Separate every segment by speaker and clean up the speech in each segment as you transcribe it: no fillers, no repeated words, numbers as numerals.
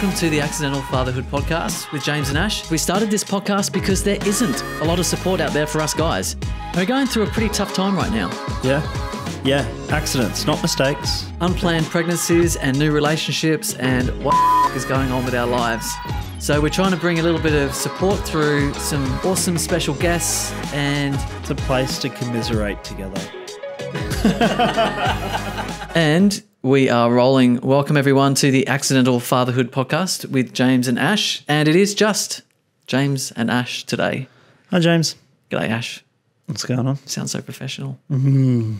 Speaker 1: Welcome to the Accidental Fatherhood podcast with James and Ash. We started this podcast because there isn't a lot of support out there for us guys. We're going through a pretty tough time right now.
Speaker 2: Yeah, accidents, not mistakes.
Speaker 1: Unplanned pregnancies and new relationships and what is going on with our lives. So we're trying to bring a little bit of support through some awesome special guests, and
Speaker 2: It's a place to commiserate together.
Speaker 1: And we are rolling. Welcome everyone to the Accidental Fatherhood podcast with James and Ash. And it is just James and Ash today.
Speaker 2: Hi, James.
Speaker 1: G'day, Ash.
Speaker 2: What's going on?
Speaker 1: Sounds so professional. Mm-hmm.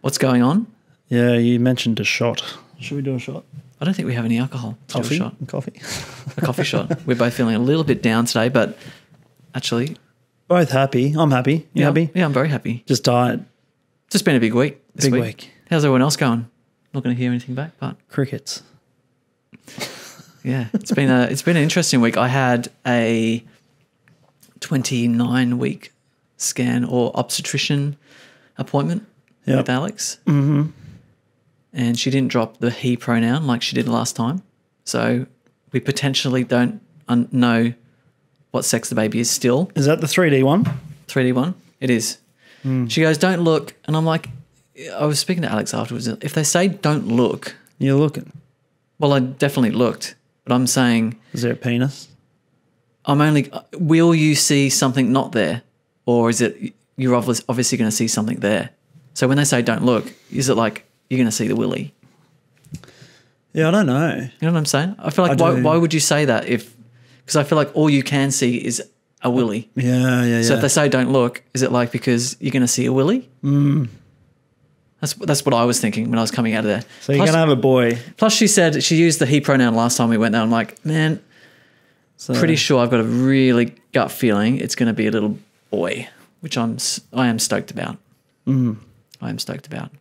Speaker 1: What's going on?
Speaker 2: Yeah, you mentioned a shot. Should we do a shot?
Speaker 1: I don't think we have any alcohol. To do a shot.
Speaker 2: Coffee.
Speaker 1: A coffee shot. We're both feeling a little bit down today, but actually...
Speaker 2: Both happy. I'm happy. You happy?
Speaker 1: Yeah, I'm very happy.
Speaker 2: Just tired.
Speaker 1: It's just been a big week this
Speaker 2: Big
Speaker 1: week.
Speaker 2: week.
Speaker 1: How's everyone else going? Not going to hear anything back, but...
Speaker 2: Crickets.
Speaker 1: Yeah, it's been an interesting week. I had a 29-week scan or obstetrician appointment with Alex.
Speaker 2: Mm-hmm.
Speaker 1: And she didn't drop the he pronoun like she did last time. So we potentially don't know what sex the baby is still.
Speaker 2: Is that the 3D one?
Speaker 1: 3D one? It is. She goes, don't look. And I'm like, I was speaking to Alex afterwards. If they say don't look.
Speaker 2: You're looking.
Speaker 1: Well, I definitely looked. But I'm saying.
Speaker 2: Is there a penis?
Speaker 1: Will you see something not there? Or is it you're obviously going to see something there? So when they say don't look, is it like you're going to see the willy?
Speaker 2: Yeah, I don't know.
Speaker 1: You know what I'm saying? I feel like why would you say that because I feel like all you can see is a willy.
Speaker 2: Yeah.
Speaker 1: So if they say don't look, is it like because you're going to see a willy? Mm. That's what I was thinking when I was coming out of there.
Speaker 2: So you're going to have a boy.
Speaker 1: Plus she said she used the he pronoun last time we went there. I'm like, man, pretty sure I've got a really gut feeling it's going to be a little boy, which I am stoked about. Mm. I am stoked about.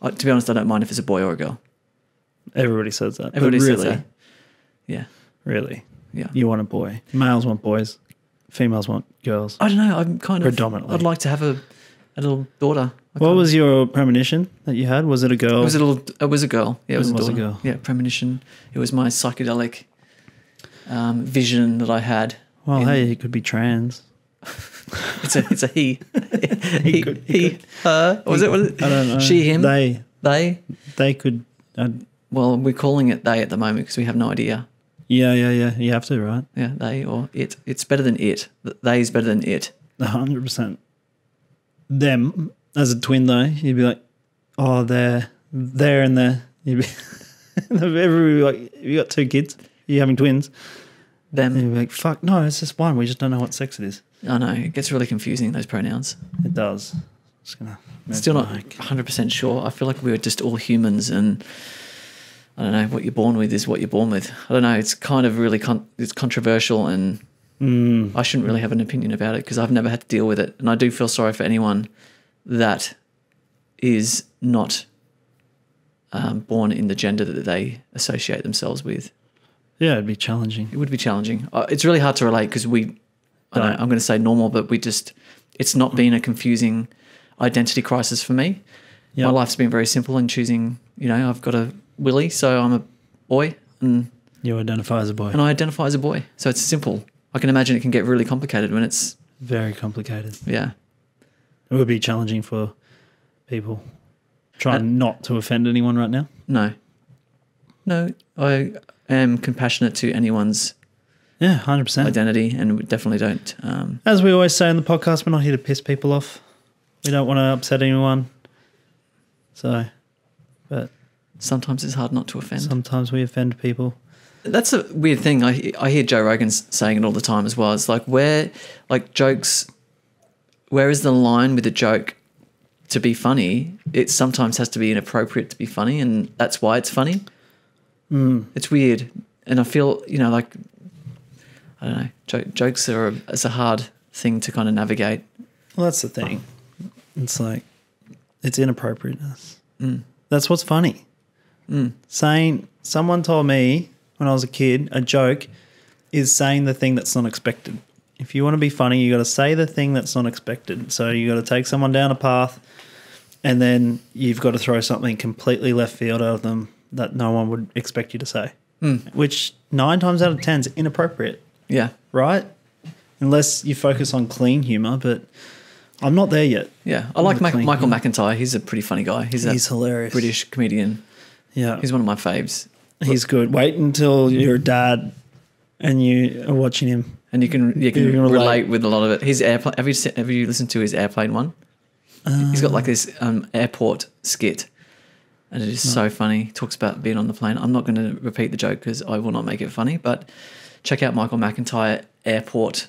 Speaker 1: To be honest, I don't mind if it's a boy or a girl.
Speaker 2: Everybody says that.
Speaker 1: Everybody says that. Yeah.
Speaker 2: Really?
Speaker 1: Yeah.
Speaker 2: You want a boy. Males want boys. Females want girls.
Speaker 1: I don't know. I'm kind of...
Speaker 2: Predominantly.
Speaker 1: I'd like to have a little daughter.
Speaker 2: What was your premonition that you had? Was it a girl?
Speaker 1: It was a girl. Yeah, it was a daughter.
Speaker 2: A girl.
Speaker 1: Yeah, premonition. It was my psychedelic vision that I had.
Speaker 2: Well, hey, it could be trans.
Speaker 1: It's a he. He, her. Was it?
Speaker 2: I don't know.
Speaker 1: She, him.
Speaker 2: They could.
Speaker 1: Well, we're calling it they at the moment because we have no idea.
Speaker 2: Yeah. You have to, right?
Speaker 1: Yeah, they or it. It's better than it. They is better than it.
Speaker 2: 100%. Them as a twin though, you'd be like, oh, there and there. You'd be everybody like, you got two kids. You're having twins.
Speaker 1: Them.
Speaker 2: And you'd be like, fuck, no, it's just one. We just don't know what sex it is.
Speaker 1: I know. It gets really confusing, those pronouns.
Speaker 2: It does.
Speaker 1: Still not 100% sure. I feel like we're just all humans and I don't know, what you're born with is what you're born with. I don't know. It's kind of really it's controversial and I shouldn't really have an opinion about it because I've never had to deal with it. And I do feel sorry for anyone that is not born in the gender that they associate themselves with.
Speaker 2: Yeah, it'd be challenging.
Speaker 1: It would be challenging. It's really hard to relate because I'm going to say normal, but it's not been a confusing identity crisis for me. Yep. My life's been very simple in choosing, I've got a willy, so I'm a boy. And
Speaker 2: you identify as a boy.
Speaker 1: And I identify as a boy. So it's simple. I can imagine it can get really complicated when it's...
Speaker 2: Very complicated.
Speaker 1: Yeah.
Speaker 2: It would be challenging for people. Trying not to offend anyone right now.
Speaker 1: No, I am compassionate to anyone's
Speaker 2: 100%
Speaker 1: identity and we definitely don't...
Speaker 2: As we always say in the podcast, we're not here to piss people off. We don't want to upset anyone. So, but...
Speaker 1: Sometimes it's hard not to offend.
Speaker 2: Sometimes we offend people.
Speaker 1: That's a weird thing. I hear Joe Rogan saying it all the time as well. It's like where is the line with a joke to be funny? It sometimes has to be inappropriate to be funny and that's why it's funny. It's weird. And I feel, I don't know, jokes it's a hard thing to kind of navigate.
Speaker 2: Well, that's the thing. It's like, it's inappropriateness. That's what's funny. Someone told me when I was a kid, a joke is saying the thing that's not expected. If you want to be funny, you got to say the thing that's not expected. So you got to take someone down a path and then you've got to throw something completely left field out of them that no one would expect you to say. which 9 times out of 10 is inappropriate,
Speaker 1: Yeah.
Speaker 2: right? Unless you focus on clean humour, but I'm not there yet.
Speaker 1: Yeah. I like Michael McIntyre. He's a pretty funny guy. He's
Speaker 2: hilarious.
Speaker 1: British comedian.
Speaker 2: Yeah.
Speaker 1: He's one of my faves.
Speaker 2: He's good. Wait until you're a dad and you are watching him.
Speaker 1: And you can relate with a lot of it. His airplane. Have you listened to his airplane one? He's got like this airport skit, and it is so funny. He talks about being on the plane. I'm not going to repeat the joke because I will not make it funny. But check out Michael McIntyre airport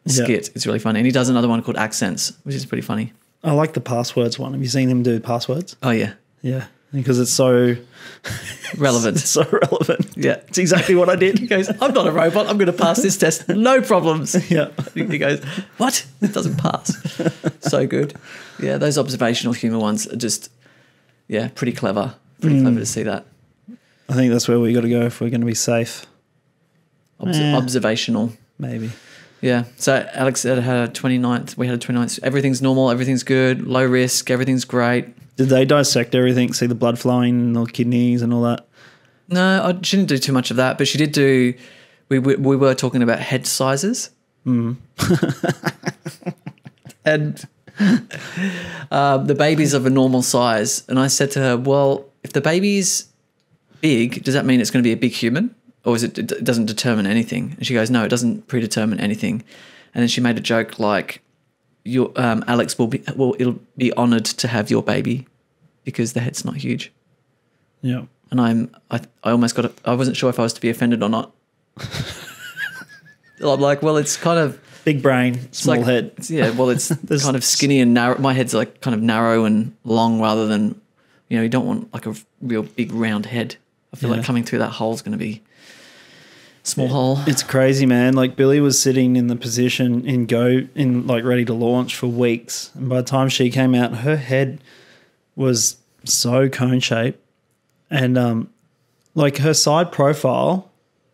Speaker 1: skit. It's really funny. And he does another one called Accents, which is pretty funny.
Speaker 2: I like the passwords one. Have you seen him do passwords?
Speaker 1: Oh yeah,
Speaker 2: yeah. Because it's so
Speaker 1: relevant.
Speaker 2: It's so relevant.
Speaker 1: Yeah.
Speaker 2: It's exactly what I did.
Speaker 1: He goes, I'm not a robot. I'm going to pass this test. No problems.
Speaker 2: Yeah.
Speaker 1: He goes, what? It doesn't pass. So good. Yeah, those observational humour ones are just, pretty clever. Pretty clever to see that.
Speaker 2: I think that's where we got to go if we're going to be safe.
Speaker 1: Observational.
Speaker 2: Maybe.
Speaker 1: Yeah. So Alex had a 29th. We had a 29th. Everything's normal. Everything's good. Low risk. Everything's great.
Speaker 2: Did they dissect everything, see the blood flowing and the kidneys and all that?
Speaker 1: No, she didn't do too much of that, but she did do, we were talking about head sizes. And the baby's of a normal size. And I said to her, well, if the baby's big, does that mean it's going to be a big human? Or is it doesn't determine anything? And she goes, no, it doesn't predetermine anything. And then she made a joke like, Alex will be honoured to have your baby because the head's not huge.
Speaker 2: Yeah.
Speaker 1: And I almost got I wasn't sure if I was to be offended or not. I'm like, well, it's kind of
Speaker 2: big brain, small head.
Speaker 1: Yeah, well, it's kind of skinny and narrow. My head's like kind of narrow and long rather than, you don't want like a real big round head. I feel like coming through that hole is going to be small hole.
Speaker 2: It's crazy, man. Like Billy was sitting in the position ready to launch for weeks. And by the time she came out, her head was so cone shaped. And like her side profile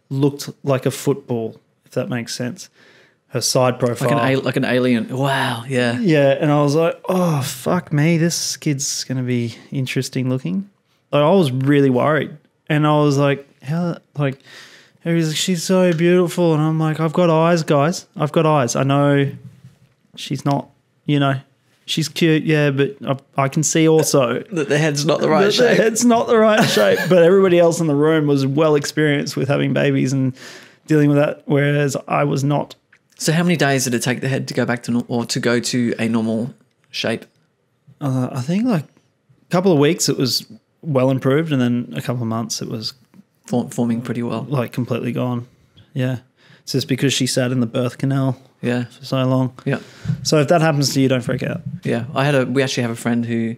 Speaker 2: looked like a football, if that makes sense. Her side profile.
Speaker 1: Like an alien. Wow, yeah.
Speaker 2: Yeah, and I was like, oh, fuck me, this kid's going to be interesting looking. Like, I was really worried. And I was like, how, like... He's like, she's so beautiful. And I'm like, I've got eyes, guys. I've got eyes. I know she's not, she's cute, yeah, but I can see also
Speaker 1: that the head's not the right shape.
Speaker 2: The head's not the right shape. But everybody else in the room was well experienced with having babies and dealing with that, whereas I was not.
Speaker 1: So how many days did it take the head to go back to or to go to a normal shape?
Speaker 2: I think like a couple of weeks it was well improved, and then a couple of months it was
Speaker 1: forming pretty well,
Speaker 2: like completely gone. Yeah, it's just because she sat in the birth canal.
Speaker 1: Yeah,
Speaker 2: for so long.
Speaker 1: Yeah.
Speaker 2: So if that happens to you, don't freak out.
Speaker 1: Yeah, we actually have a friend who,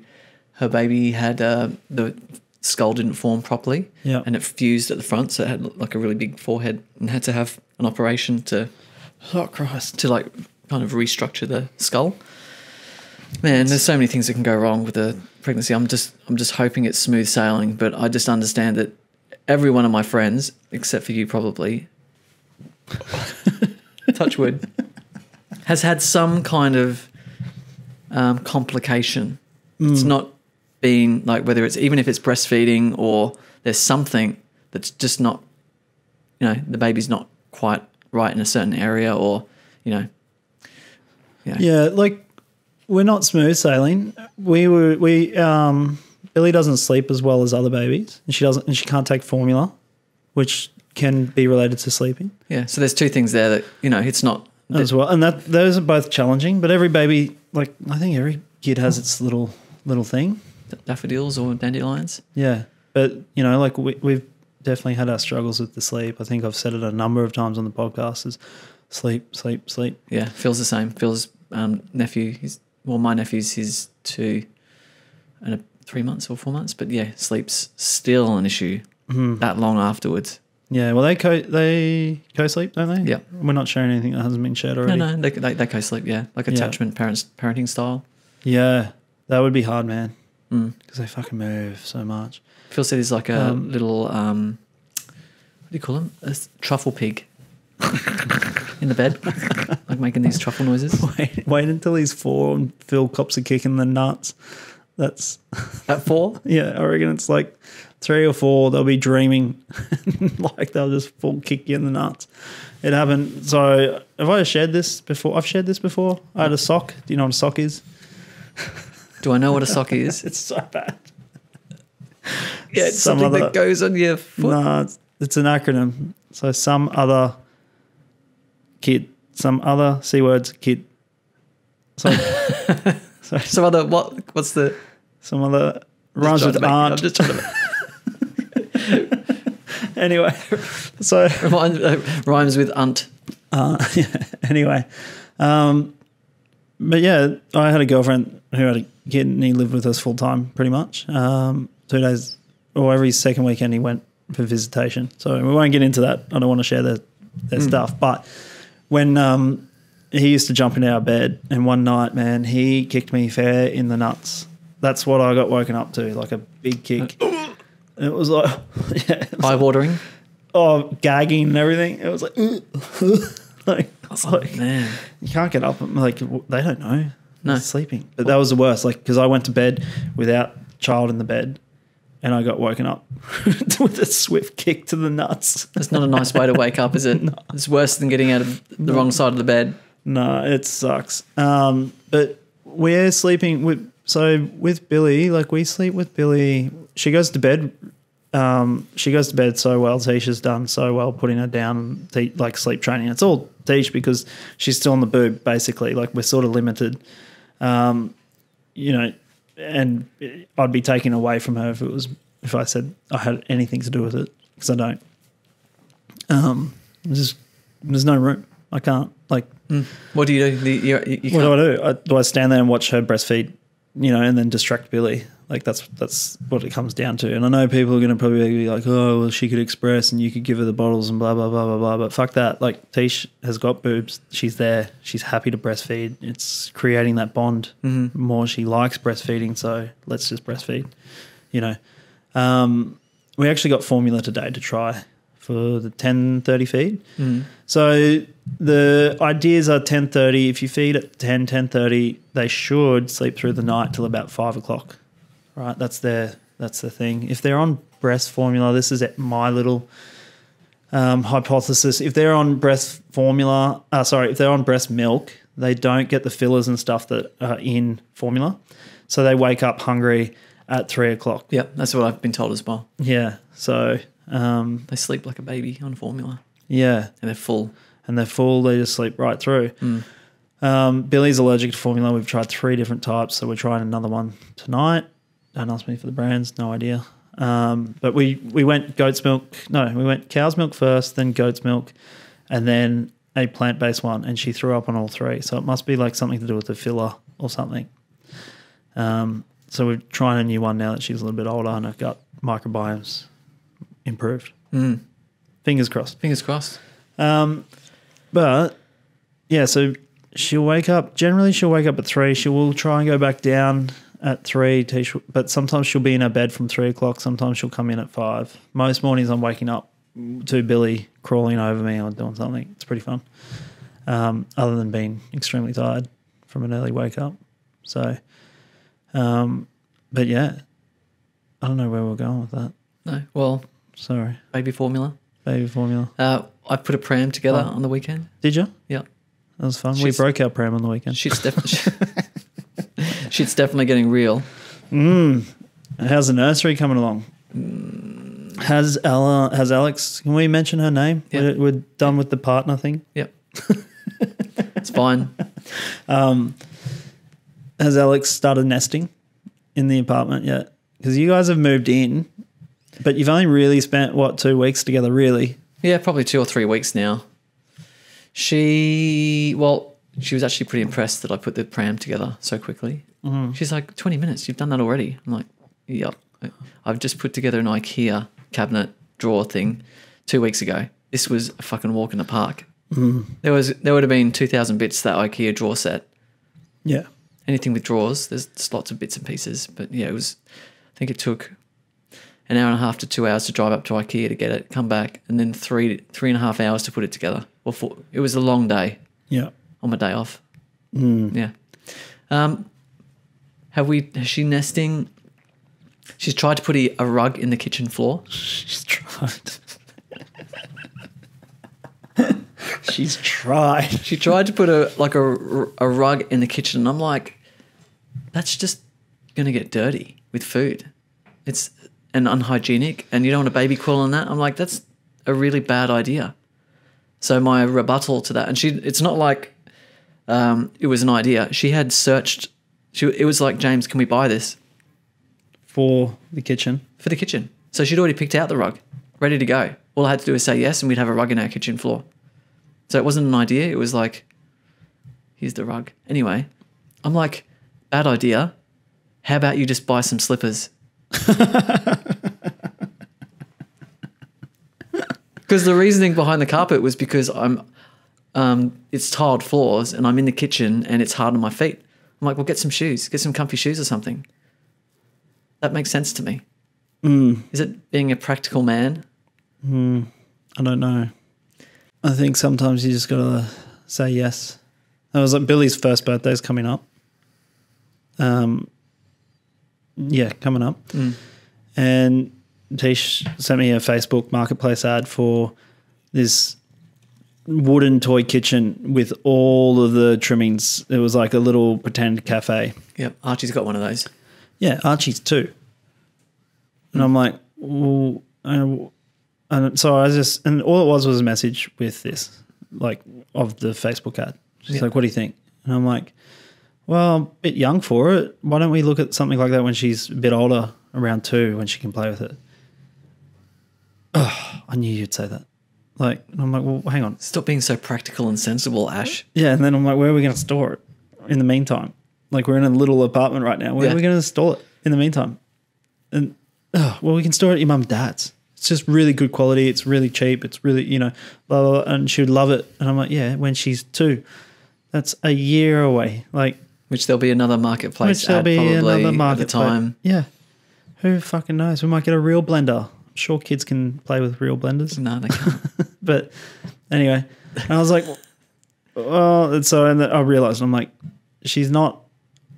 Speaker 1: her baby had the skull didn't form properly.
Speaker 2: Yeah.
Speaker 1: And it fused at the front, so it had like a really big forehead, and had to have an operation to, to like kind of restructure the skull. Man, there's so many things that can go wrong with a pregnancy. I'm just hoping it's smooth sailing, but I just understand that every one of my friends, except for you probably, touch wood, has had some kind of complication. It's not been like, whether it's, even if it's breastfeeding or there's something that's just not, the baby's not quite right in a certain area, or,
Speaker 2: Yeah, like we're not smooth sailing. Billy doesn't sleep as well as other babies, and she can't take formula, which can be related to sleeping.
Speaker 1: Yeah, so there's two things there that, it's not
Speaker 2: as well, and those are both challenging. But every baby, like I think every kid has its little thing.
Speaker 1: Daffodils or dandelions.
Speaker 2: Yeah, but like we've definitely had our struggles with the sleep. I think I've said it a number of times on the podcast: is sleep.
Speaker 1: Yeah, Phil's the same. Phil's nephew, my nephew's his 2 and 3 months or 4 months, but yeah, sleep's still an issue that long afterwards.
Speaker 2: Yeah, well, they co-sleep, don't they?
Speaker 1: Yeah.
Speaker 2: We're not sharing anything that hasn't been shared already.
Speaker 1: No, they co-sleep, yeah. Like attachment parenting style.
Speaker 2: Yeah, that would be hard, man, because they fucking move so much.
Speaker 1: Phil said he's like a little, what do you call him? A truffle pig in the bed, like making these truffle noises.
Speaker 2: Wait until he's 4 and Phil cops a kick in the nuts. That's...
Speaker 1: At 4?
Speaker 2: Yeah, I reckon it's like 3 or 4, they'll be dreaming, like they'll just full kick you in the nuts. It happened. So have I shared this before? I've shared this before. I had a sock. Do you know what a sock is?
Speaker 1: Do I know what a sock is?
Speaker 2: It's so bad.
Speaker 1: Yeah, it's something that goes on your foot.
Speaker 2: No, it's an acronym. So some other kid, some other C words kid. So,
Speaker 1: some other what? What's the?
Speaker 2: Some other rhymes with aunt.
Speaker 1: I'm just trying to.
Speaker 2: Anyway, so
Speaker 1: rhymes with aunt.
Speaker 2: Yeah. Anyway, but yeah, I had a girlfriend who had a kid, and he lived with us full time, pretty much. 2 days, or every second weekend, he went for visitation. So we won't get into that. I don't want to share their stuff. But when he used to jump into our bed, and one night, man, he kicked me fair in the nuts. That's what I got woken up to, like a big kick. And it was like, yeah,
Speaker 1: eye-watering.
Speaker 2: Oh, gagging and everything. It was like, like
Speaker 1: man,
Speaker 2: you can't get up. Like they don't know.
Speaker 1: No,
Speaker 2: they're sleeping. But that was the worst. Like because I went to bed without child in the bed, and I got woken up with a swift kick to the nuts.
Speaker 1: That's not a nice way to wake up, is it? No. It's worse than getting out of the wrong side of the bed. No, it sucks. But we're sleeping with. So with Billy, like we sleep with Billy. She goes to bed. She goes to bed so well. Tisha's done so well putting her down, like sleep training. It's all Tish because she's still on the boob, basically. Like we're sort of limited, you know. And I'd be taken away from her if I said I had anything to do with it because I don't. There's no room. I can't. Like, what do you do?
Speaker 2: What do I do? Do I stand there and watch her breastfeed? You know, and then distract Billy. Like that's what it comes down to. And I know people are going to probably be like, oh, well, she could express and you could give her the bottles and blah, blah, blah, blah, blah. But fuck that. Like Tish has got boobs. She's there. She's happy to breastfeed. It's creating that bond more. She likes breastfeeding. So let's just breastfeed, you know. We actually got formula today to try for the 10:30 feed. So the ideas are 10:30. If you feed at 10:30, they should sleep through the night till about 5 o'clock. Right, that's the thing. If they're on breast formula, this is my little hypothesis. If they're on breast formula, if they're on breast milk, they don't get the fillers and stuff that are in formula, so they wake up hungry at 3 o'clock.
Speaker 1: Yeah, that's what I've been told as well.
Speaker 2: Yeah, so
Speaker 1: they sleep like a baby on formula.
Speaker 2: Yeah,
Speaker 1: and they're full.
Speaker 2: They just sleep right through. Billy's allergic to formula. We've tried 3 different types, so we're trying another one tonight. Don't ask me for the brands, no idea. But we went goat's milk. No, we went cow's milk first, then goat's milk, and then a plant-based one, and she threw up on all 3. So it must be like something to do with the filler or something. So we're trying a new one now that she's a little bit older and her gut microbiome's improved. Fingers crossed.
Speaker 1: Fingers crossed.
Speaker 2: But, yeah, so she'll wake up. Generally, she'll wake up at 3. She will try and go back down at 3, but sometimes she'll be in her bed from 3 o'clock. Sometimes she'll come in at 5. Most mornings I'm waking up to Billy crawling over me or doing something. It's pretty fun, other than being extremely tired from an early wake up. So, but yeah, I don't know where we're going with that.
Speaker 1: No, well,
Speaker 2: sorry.
Speaker 1: Baby formula.
Speaker 2: I
Speaker 1: put a pram together on the weekend.
Speaker 2: Did you?
Speaker 1: Yeah.
Speaker 2: That was fun. We broke our pram on the weekend.
Speaker 1: Shit's definitely getting real.
Speaker 2: How's the nursery coming along? Has Alex? Can we mention her name?
Speaker 1: Yep.
Speaker 2: We're done with the partner thing.
Speaker 1: Yep. It's fine.
Speaker 2: Has Alex started nesting in the apartment yet? Because you guys have moved in, but you've only really spent 2 weeks together, really?
Speaker 1: Yeah, probably 2 or 3 weeks now. She was actually pretty impressed that I put the pram together so quickly. She's like, 20 minutes, you've done that already. I'm like, yep. I've just put together an IKEA cabinet drawer thing 2 weeks ago. This was a fucking walk in the park. There would have been 2,000 bits, that IKEA drawer set.
Speaker 2: Yeah.
Speaker 1: Anything with drawers, there's lots of bits and pieces. But yeah, I think it took an hour and a half to 2 hours to drive up to IKEA to get it, come back, and then 3.5 hours to put it together. It was a long day.
Speaker 2: Yeah.
Speaker 1: On my day off. Yeah. Is she nesting? She's tried to put a rug in the kitchen floor.
Speaker 2: She's tried. She's tried.
Speaker 1: She tried to put a rug in the kitchen, and I'm like, that's just going to get dirty with food. It's unhygienic, and you don't want a baby quill on that. I'm like, that's a really bad idea. So my rebuttal to that, and it's not like it was an idea. She had searched. It was like, James, can we buy this?
Speaker 2: For the kitchen?
Speaker 1: For the kitchen. So she'd already picked out the rug, ready to go. All I had to do was say yes, and we'd have a rug in our kitchen floor. So it wasn't an idea. It was like, here's the rug. Anyway, I'm like, bad idea. How about you just buy some slippers? Because the reasoning behind the carpet was because it's tiled floors and I'm in the kitchen and it's hard on my feet. I'm like, well, get some shoes. Get some comfy shoes or something. That makes sense to me. Is it being a practical man?
Speaker 2: I don't know. I think sometimes you just got to say yes. It was like Billy's first birthday's coming up. Coming up. And Tish sent me a Facebook marketplace ad for this wooden toy kitchen with all of the trimmings. It was like a little pretend cafe.
Speaker 1: Yep, Archie's got one of those.
Speaker 2: Yeah, Archie's too. And I'm like, well, and so I just, and all it was a message with this, like, of the Facebook ad. She's like, what do you think? And I'm like, well, I'm a bit young for it. Why don't we look at something like that when she's a bit older, around 2, when she can play with it? Oh, I knew you'd say that. Like, and I'm like, well, hang on.
Speaker 1: Stop being so practical and sensible, Ash.
Speaker 2: Yeah, and then I'm like, where are we going to store it in the meantime? Like, we're in a little apartment right now. Where are we going to store it in the meantime? And, well, we can store it at your mum and dad's. It's just really good quality. It's really cheap. It's really, blah, blah, blah, and she would love it. And I'm like, yeah, when she's 2, that's a year away. Like,
Speaker 1: which there'll be another marketplace ad probably at the time.
Speaker 2: Yeah. Who fucking knows? We might get a real blender. I'm sure kids can play with real blenders.
Speaker 1: No, they can't.
Speaker 2: But anyway, and I was like, well, and so, and then I realized, I'm like, she's not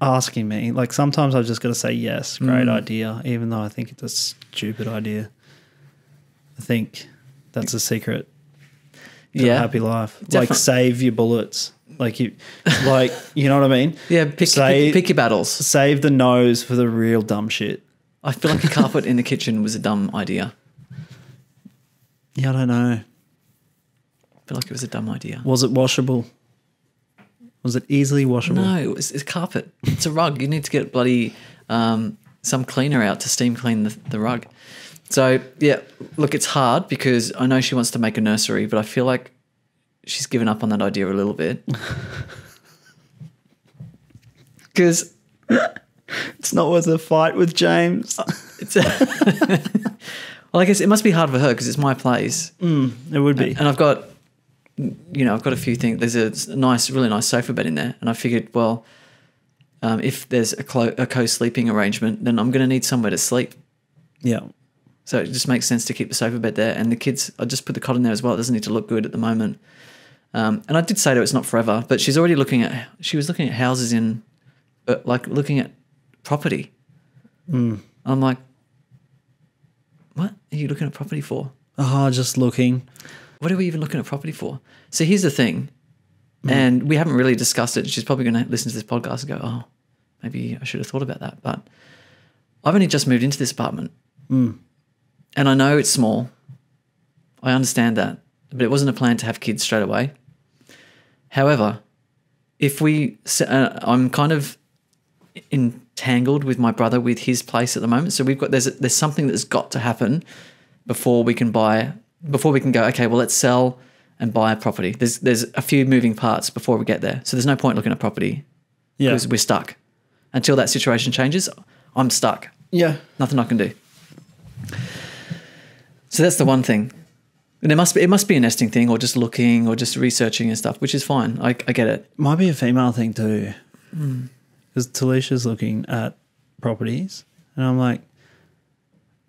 Speaker 2: asking me. Like, sometimes I've just got to say yes, great idea, even though I think it's a stupid idea. I think that's a secret to a happy life. Definitely. Like, save your bullets. Like, you know what I mean?
Speaker 1: Yeah, pick your battles.
Speaker 2: Save the nose for the real dumb shit.
Speaker 1: I feel like a carpet in the kitchen was a dumb idea.
Speaker 2: Yeah, I don't know.
Speaker 1: I feel like it was a dumb idea.
Speaker 2: Was it washable? Was it easily washable?
Speaker 1: No, it's carpet. It's a rug. You need to get bloody some cleaner out to steam clean the rug. So, yeah, look, it's hard because I know she wants to make a nursery, but I feel like she's given up on that idea a little bit. Because
Speaker 2: it's not worth a fight with James.
Speaker 1: Well, I guess it must be hard for her because it's my place.
Speaker 2: It would be.
Speaker 1: And I've got, I've got a few things. There's a really nice sofa bed in there. And I figured, well, if there's a co-sleeping arrangement, then I'm going to need somewhere to sleep.
Speaker 2: Yeah.
Speaker 1: So it just makes sense to keep the sofa bed there. And the kids, I just put the cot in there as well. It doesn't need to look good at the moment. And I did say to her it's not forever, but she was looking at houses looking at property. I'm like, what are you looking at property for?
Speaker 2: Oh, just looking.
Speaker 1: What are we even looking at property for? So here's the thing, and we haven't really discussed it. She's probably going to listen to this podcast and go, oh, maybe I should have thought about that. But I've only just moved into this apartment. And I know it's small. I understand that. But it wasn't a plan to have kids straight away. However, if I'm kind of entangled with my brother with his place at the moment. So there's something that's got to happen before we can go, okay, well, let's sell and buy a property. There's a few moving parts before we get there. So there's no point looking at property because we're stuck. Until that situation changes, I'm stuck.
Speaker 2: Yeah.
Speaker 1: Nothing I can do. So that's the one thing. And it must be a nesting thing or just looking or just researching and stuff, which is fine. I get it.
Speaker 2: Might be a female thing too. Because Talisha's looking at properties and I'm like,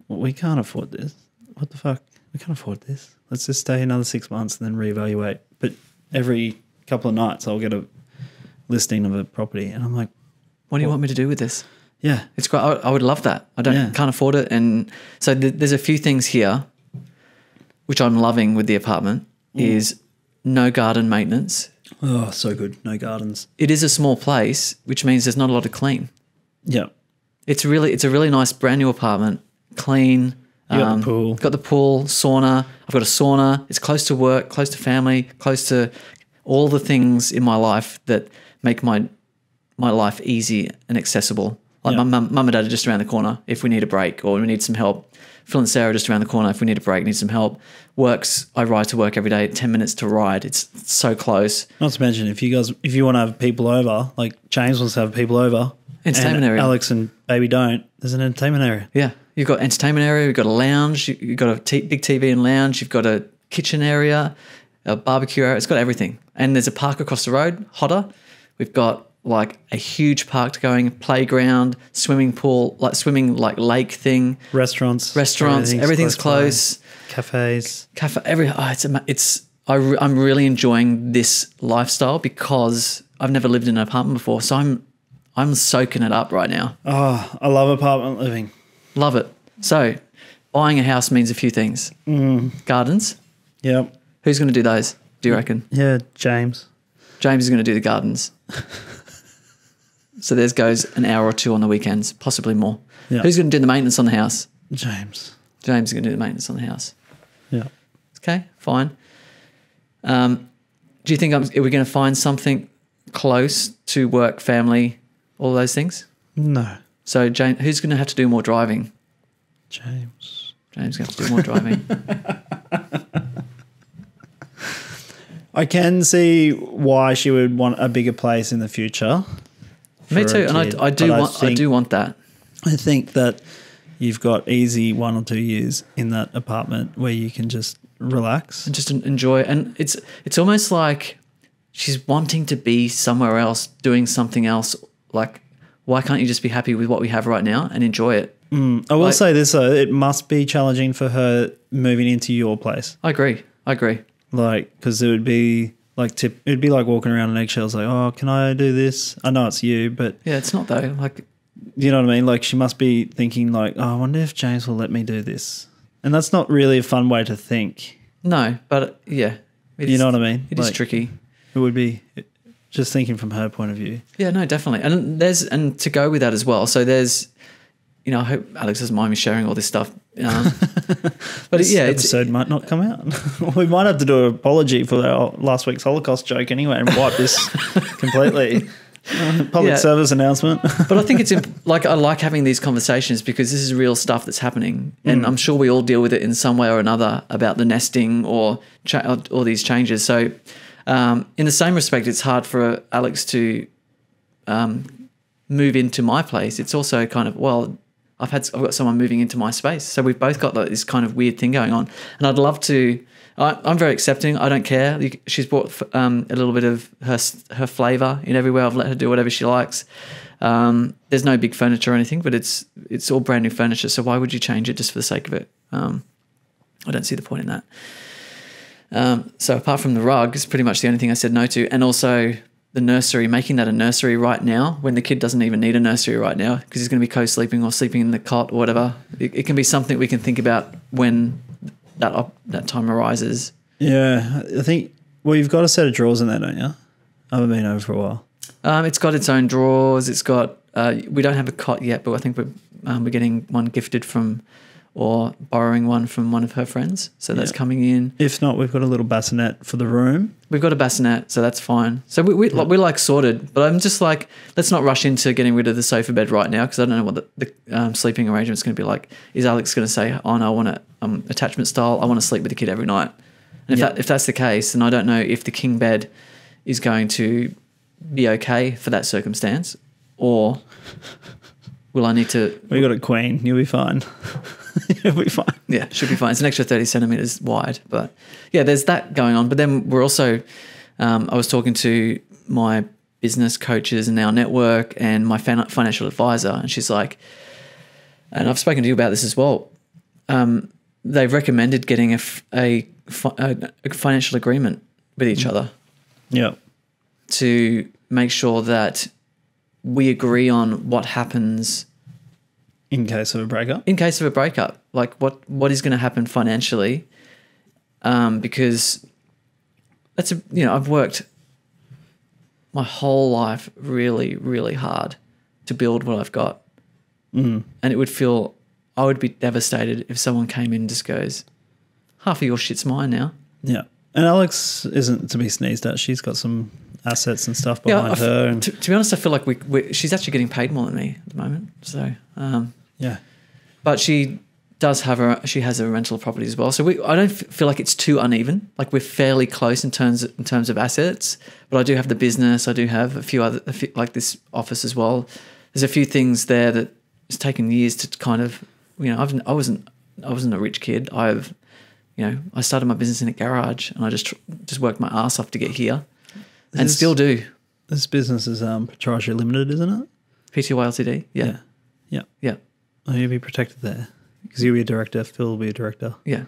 Speaker 2: well, we can't afford this. What the fuck? We can't afford this. Let's just stay another 6 months and then reevaluate. But every couple of nights I'll get a listing of a property and I'm like,
Speaker 1: what do you want me to do with this?
Speaker 2: Yeah.
Speaker 1: It's great. I would love that. I can't afford it. And so there's a few things here which I'm loving with the apartment is no garden maintenance.
Speaker 2: Oh, so good. No gardens.
Speaker 1: It is a small place, which means there's not a lot to clean.
Speaker 2: Yeah.
Speaker 1: It's a really nice brand new apartment, clean.
Speaker 2: You got the pool.
Speaker 1: Got the pool, sauna. I've got a sauna. It's close to work, close to family, close to all the things in my life that make my life easy and accessible. Like my mum and dad are just around the corner if we need a break or we need some help. Phil and Sarah are just around the corner if we need a break, need some help. I ride to work every day, 10 minutes to ride. It's so close.
Speaker 2: Not to mention, if you want to have people over, like James wants to have people over,
Speaker 1: entertainment area.
Speaker 2: Alex and baby don't, there's an entertainment area.
Speaker 1: Yeah. You've got entertainment area, you've got a lounge, you've got a big TV and lounge, you've got a kitchen area, a barbecue area. It's got everything. And there's a park across the road, Hodder. We've got like a huge park going, playground, swimming pool, like swimming like lake thing.
Speaker 2: Restaurants.
Speaker 1: Everything's close.
Speaker 2: Cafes.
Speaker 1: I'm really enjoying this lifestyle because I've never lived in an apartment before. So I'm soaking it up right now.
Speaker 2: Oh, I love apartment living.
Speaker 1: Love it. So buying a house means a few things. Gardens.
Speaker 2: Yep.
Speaker 1: Who's going to do those, do you reckon?
Speaker 2: Yeah, James.
Speaker 1: James is going to do the gardens. So there goes an hour or two on the weekends, possibly more.
Speaker 2: Yeah.
Speaker 1: Who's going to do the maintenance on the house?
Speaker 2: James.
Speaker 1: James is going to do the maintenance on the house.
Speaker 2: Yeah.
Speaker 1: Okay, fine. Do you think are we going to find something close to work, family, all those things?
Speaker 2: No.
Speaker 1: So James, who's going to have to do more driving?
Speaker 2: James.
Speaker 1: James is going to have to do more driving.
Speaker 2: I can see why she would want a bigger place in the future.
Speaker 1: Me too, and I do want that.
Speaker 2: I think that you've got easy 1 or 2 years in that apartment where you can just relax
Speaker 1: and just enjoy. And it's almost like she's wanting to be somewhere else, doing something else. Like, why can't you just be happy with what we have right now and enjoy it?
Speaker 2: I will say this though, it must be challenging for her moving into your place.
Speaker 1: I agree.
Speaker 2: Like, because it would be like it'd be like walking around on eggshells. Like, oh, can I do this? I know it's you, but
Speaker 1: yeah, it's not though. Like,
Speaker 2: you know what I mean? Like, she must be thinking like, oh, I wonder if James will let me do this, and that's not really a fun way to think.
Speaker 1: No, but yeah,
Speaker 2: you know what I mean?
Speaker 1: It is tricky.
Speaker 2: It would be just thinking from her point of view.
Speaker 1: Yeah, no, definitely, and to go with that as well. So there's, I hope Alex doesn't mind me sharing all this stuff. But
Speaker 2: this episode might not come out. We might have to do an apology for our last week's Holocaust joke anyway and wipe this completely. Public service announcement.
Speaker 1: But I think it's I like having these conversations because this is real stuff that's happening, and I'm sure we all deal with it in some way or another about the nesting or these changes. So, in the same respect, it's hard for Alex to move into my place. It's also kind of I've got someone moving into my space, so we've both got this kind of weird thing going on, and I'd love to. I'm very accepting. I don't care. She's brought a little bit of her flavour in everywhere. I've let her do whatever she likes. There's no big furniture or anything, but it's all brand new furniture. So why would you change it just for the sake of it? I don't see the point in that. So apart from the rug, it's pretty much the only thing I said no to, and also the nursery, making that a nursery right now when the kid doesn't even need a nursery right now because he's going to be co-sleeping or sleeping in the cot or whatever. It can be something we can think about when that time arises.
Speaker 2: Yeah, I think, you've got a set of drawers in there, don't you? I haven't been over for a while.
Speaker 1: It's got its own drawers. It's got, we don't have a cot yet, but I think we're getting one gifted from or borrowing one from one of her friends. So that's coming in. If
Speaker 2: not, we've got a little bassinet for the room.
Speaker 1: We've got a bassinet, so that's fine. So we're like sorted, but I'm just like, let's not rush into getting rid of the sofa bed right now because I don't know what the sleeping arrangement's going to be like. Is Alex going to say, oh no, I want a attachment style, I want to sleep with the kid every night? And if that's the case, then I don't know if the king bed is going to be okay for that circumstance, or will I need to...
Speaker 2: We got a queen, you'll be fine. You'll be fine.
Speaker 1: Yeah, should be fine. It's an extra 30 centimetres wide. But yeah, there's that going on. But then we're also... I was talking to my business coaches in our network and my financial advisor, and she's like... And I've spoken to you about this as well. They've recommended getting a financial agreement with each other.
Speaker 2: Yeah.
Speaker 1: To make sure that we agree on what happens
Speaker 2: In case of a breakup?
Speaker 1: In case of a breakup, like what is going to happen financially? Because I've worked my whole life really, really hard to build what I've got. And I would be devastated if someone came in and just goes, half of your shit's mine now.
Speaker 2: Yeah. And Alex isn't to be sneezed at. She's got some assets and stuff behind her. And
Speaker 1: to be honest, I feel like she's actually getting paid more than me at the moment. So,
Speaker 2: yeah.
Speaker 1: But she does she has a rental property as well. So I don't feel like it's too uneven. Like we're fairly close in terms of assets. But I do have the business. I do have a few like this office as well. There's a few things there that it's taken years to kind of, I wasn't a rich kid. I started my business in a garage and I just worked my ass off to get here and still do.
Speaker 2: This business is Proprietary Limited, isn't it?
Speaker 1: PTY Ltd. Yeah.
Speaker 2: Yeah. Oh, you'll be protected there because you'll be a director. Phil will be a director.
Speaker 1: Yeah.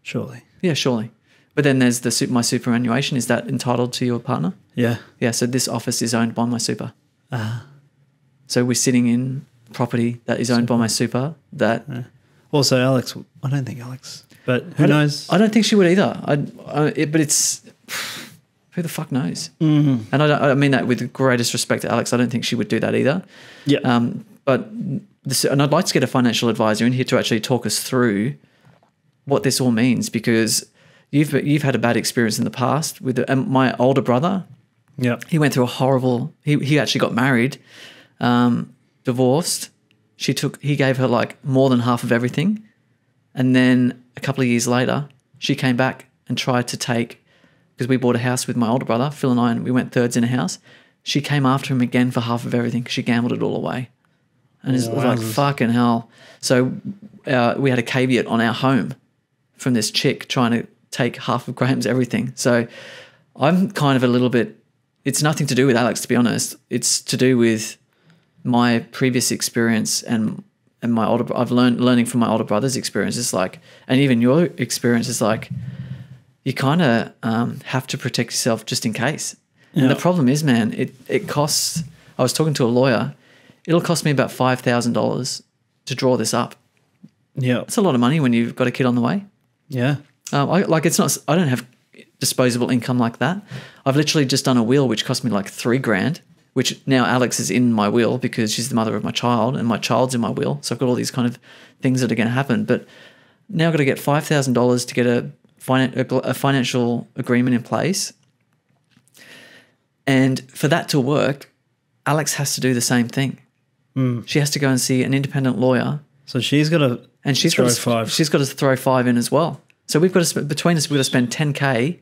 Speaker 2: Surely.
Speaker 1: Yeah, surely. But then there's my superannuation. Is that entitled to your partner?
Speaker 2: Yeah.
Speaker 1: Yeah. So this office is owned by my super.
Speaker 2: Ah.
Speaker 1: So we're sitting in property that is owned by my super. That.
Speaker 2: Yeah. Also, Alex. I don't think Alex. But who knows?
Speaker 1: I don't think she would either. But it's who the fuck knows?
Speaker 2: Mm-hmm.
Speaker 1: And I mean that with the greatest respect to Alex. I don't think she would do that either.
Speaker 2: Yeah.
Speaker 1: And I'd like to get a financial advisor in here to actually talk us through what this all means, because you've had a bad experience in the past with my older brother.
Speaker 2: Yeah.
Speaker 1: He went through a horrible. He actually got married, divorced. He gave her like more than half of everything. And then a couple of years later, she came back and tried to take, because we bought a house with my older brother, Phil and I, and we went thirds in a house. She came after him again for half of everything because she gambled it all away. And it's like, fucking hell. So we had a caveat on our home from this chick trying to take half of Graham's everything. So I'm kind of a little bit, it's nothing to do with Alex, to be honest. It's to do with my previous experience and my I've learning from my older brother's experience. It's like, and even your experience is like, you kind of have to protect yourself just in case. Yeah. And the problem is, man, it costs. I was talking to a lawyer. It'll cost me about $5,000 to draw this up.
Speaker 2: Yeah,
Speaker 1: it's a lot of money when you've got a kid on the way.
Speaker 2: Yeah,
Speaker 1: I don't have disposable income like that. I've literally just done a will which cost me like $3,000. Which now Alex is in my will because she's the mother of my child and my child's in my will. So I've got all these kind of things that are going to happen. But now I've got to get $5,000 to get a financial agreement in place. And for that to work, Alex has to do the same thing. She has to go and see an independent lawyer.
Speaker 2: So she's got to throw five.
Speaker 1: She's got to throw $5,000 in as well. So we've got to, between us, we've got to spend $10,000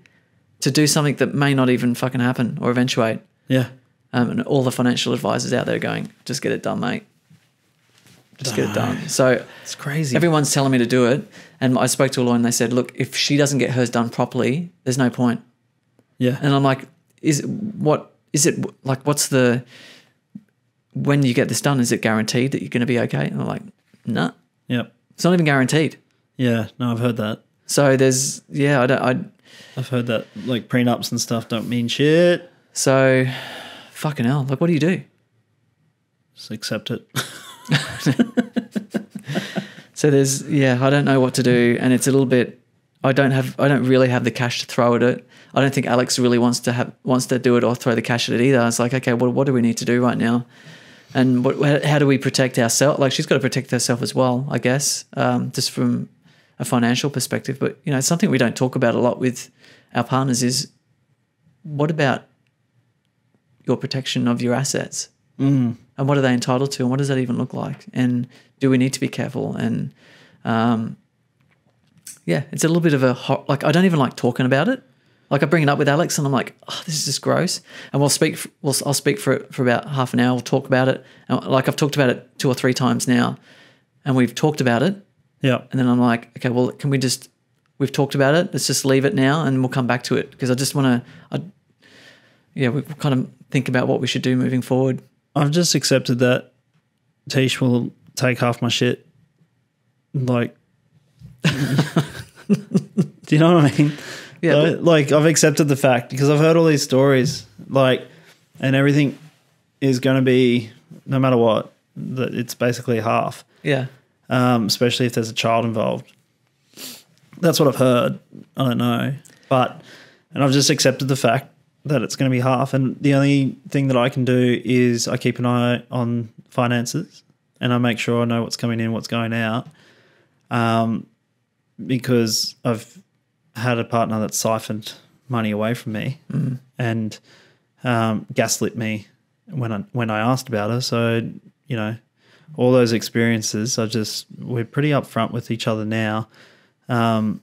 Speaker 1: to do something that may not even fucking happen or eventuate.
Speaker 2: Yeah.
Speaker 1: And all the financial advisors out there going, just get it done, mate. Just get it done. So
Speaker 2: it's crazy.
Speaker 1: Everyone's telling me to do it. And I spoke to a lawyer and they said, look, if she doesn't get hers done properly, there's no point.
Speaker 2: Yeah.
Speaker 1: And I'm like, when you get this done, is it guaranteed that you're going to be okay? And I'm like, nah.
Speaker 2: Yep.
Speaker 1: It's not even guaranteed.
Speaker 2: Yeah. No, I've heard that.
Speaker 1: So
Speaker 2: I've heard that like prenups and stuff don't mean shit.
Speaker 1: So fucking hell. Like, what do you do?
Speaker 2: Just accept it.
Speaker 1: So I don't know what to do. And it's a little bit, I don't really have the cash to throw at it. I don't think Alex really wants to do it or throw the cash at it either. It's like, okay, what do we need to do right now? And how do we protect ourselves? Like, she's got to protect herself as well, I guess, just from a financial perspective. But, it's something we don't talk about a lot with our partners is, what about your protection of your assets? And what are they entitled to? And what does that even look like? And do we need to be careful? And, it's a little bit of I don't even like talking about it. Like, I bring it up with Alex and I'm like, oh, this is just gross. And I'll speak for about half an hour. We'll talk about it. And like, I've talked about it 2 or 3 times now and we've talked about it.
Speaker 2: Yeah.
Speaker 1: And then I'm like, okay, well, we've talked about it. Let's just leave it now and we'll come back to it. Because I just want to, we kind of think about what we should do moving forward.
Speaker 2: I've just accepted that Tish will take half my shit. Like, do you know what I mean?
Speaker 1: Yeah.
Speaker 2: Like, I've accepted the fact because I've heard all these stories, like, and everything is going to be, no matter what, that it's basically half.
Speaker 1: Yeah.
Speaker 2: Especially if there's a child involved. That's what I've heard. I don't know. And I've just accepted the fact that it's going to be half. And the only thing that I can do is I keep an eye on finances and I make sure I know what's coming in, what's going out. Because I've had a partner that siphoned money away from me and gaslit me when I asked about her. So, you know, all those experiences, we're pretty upfront with each other now. I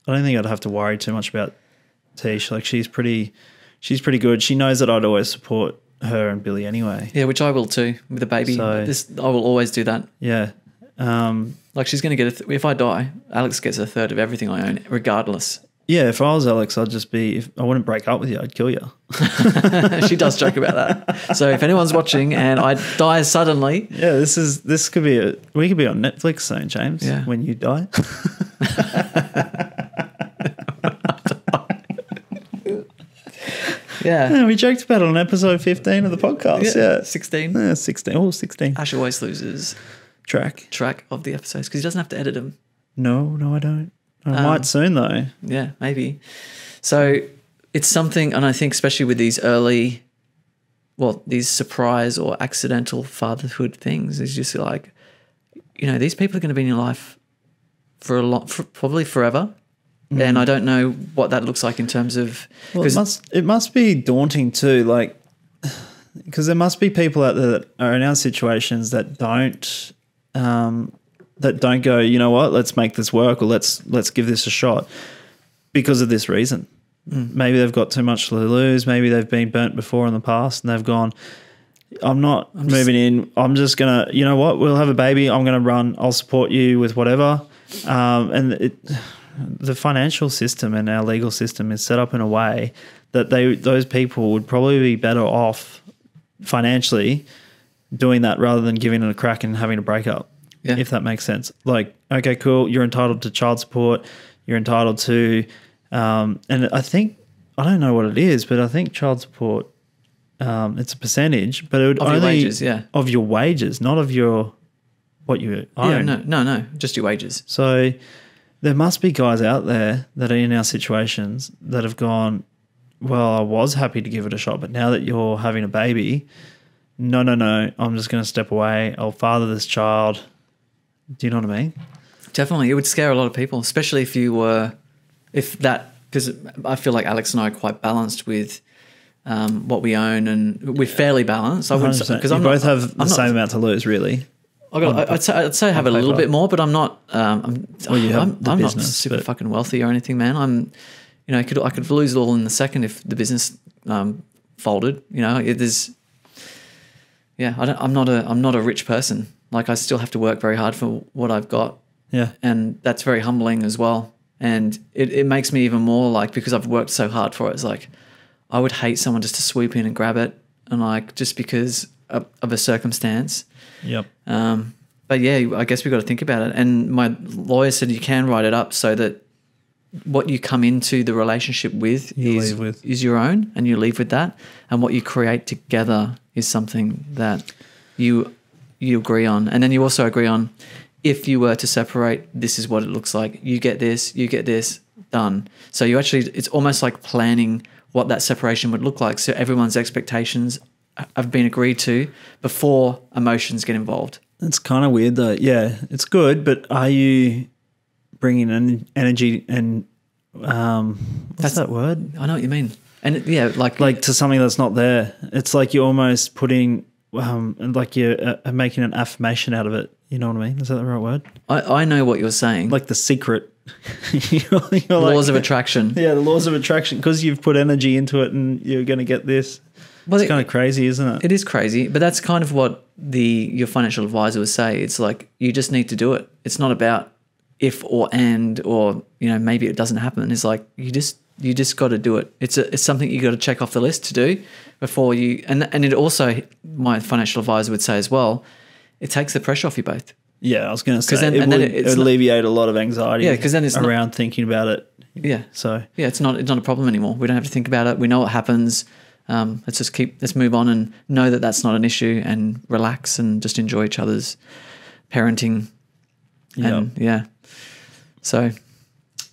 Speaker 2: don't think I'd have to worry too much about Tish. Like she's pretty good. She knows that I'd always support her and Billy anyway.
Speaker 1: Yeah, which I will too with the baby.
Speaker 2: So,
Speaker 1: I will always do that.
Speaker 2: Yeah.
Speaker 1: Like she's going to get if I die, Alex gets a third of everything I own, regardless.
Speaker 2: Yeah, if I was Alex, I wouldn't break up with you, I'd kill you.
Speaker 1: She does joke about that. So if anyone's watching and I die suddenly,
Speaker 2: yeah, we could be on Netflix soon, James. Yeah. When you die. Yeah, we joked about it on episode 15 of the podcast. Yeah.
Speaker 1: 16.
Speaker 2: Yeah, 16. Oh, 16.
Speaker 1: Ash always loses track of the episodes because he doesn't have to edit them.
Speaker 2: No, I don't. I might soon though.
Speaker 1: Yeah, maybe. So it's something, and I think especially with these these surprise or accidental fatherhood things, is just like, you know, these people are going to be in your life for probably forever. And I don't know what that looks like in terms of...
Speaker 2: Well, it must be daunting too, like, because there must be people out there that are in our situations that don't go, you know what, let's make this work or let's give this a shot because of this reason. Maybe they've got too much to lose. Maybe they've been burnt before in the past and they've gone, I'm moving in. I'm just going to, you know what, we'll have a baby. I'm going to run. I'll support you with whatever. The financial system and our legal system is set up in a way that those people would probably be better off financially doing that rather than giving it a crack and having a breakup, if that makes sense. Like, okay, cool, you're entitled to child support, you're entitled to and I don't know what it is, but I think child support, it's a percentage, but it would
Speaker 1: of
Speaker 2: only
Speaker 1: your wages,
Speaker 2: of your wages, not of what you own.
Speaker 1: Yeah, no, just your wages.
Speaker 2: So there must be guys out there that are in our situations that have gone, well, I was happy to give it a shot, but now that you're having a baby, no, I'm just going to step away. I'll father this child. Do you know what I mean? Definitely.
Speaker 1: It would scare a lot of people, especially because I feel like Alex and I are quite balanced with what we own, and we're fairly balanced. I wouldn't say, because
Speaker 2: you both have the same amount to lose, really.
Speaker 1: I'd say I have a little bit more, but I'm not. I'm not super fucking wealthy or anything, man. I could lose it all in a second if the business folded. You know, I'm not a rich person. Like, I still have to work very hard for what I've got.
Speaker 2: Yeah,
Speaker 1: and that's very humbling as well. And it makes me even more like, because I've worked so hard for it. It's like I would hate someone just to swoop in and grab it, and like just because of a circumstance.
Speaker 2: Yep.
Speaker 1: But yeah, I guess we've got to think about it. And my lawyer said you can write it up so that what you come into the relationship with is your own, and you leave with that. And what you create together is something that you agree on. And then you also agree on, if you were to separate, this is what it looks like. You get this, done. So it's almost like planning what that separation would look like. So everyone's expectations have been agreed to before emotions get involved.
Speaker 2: It's kind of weird though. Yeah, it's good, but are you bringing in energy and what's that word?
Speaker 1: I know what you mean. And like
Speaker 2: to something that's not there. It's like you're almost putting like you're making an affirmation out of it. You know what I mean? Is that the right word?
Speaker 1: I know what you're saying.
Speaker 2: Like The Secret. you're
Speaker 1: laws of attraction.
Speaker 2: Yeah, the laws of attraction, because you've put energy into it and you're going to get this. Well, it's kind of crazy, isn't it?
Speaker 1: It is crazy, but that's kind of what your financial advisor would say. It's like, you just need to do it. It's not about if or maybe it doesn't happen. It's like you just got to do it. It's something you got to check off the list to do before you. And it also, my financial advisor would say as well, it takes the pressure off you both.
Speaker 2: Yeah, I was going to say it would alleviate a lot of anxiety.
Speaker 1: Yeah, because then it's
Speaker 2: around thinking about it.
Speaker 1: Yeah.
Speaker 2: So
Speaker 1: yeah, it's not a problem anymore. We don't have to think about it. We know what happens. Let's move on and know that that's not an issue and relax and just enjoy each other's parenting. And yeah, so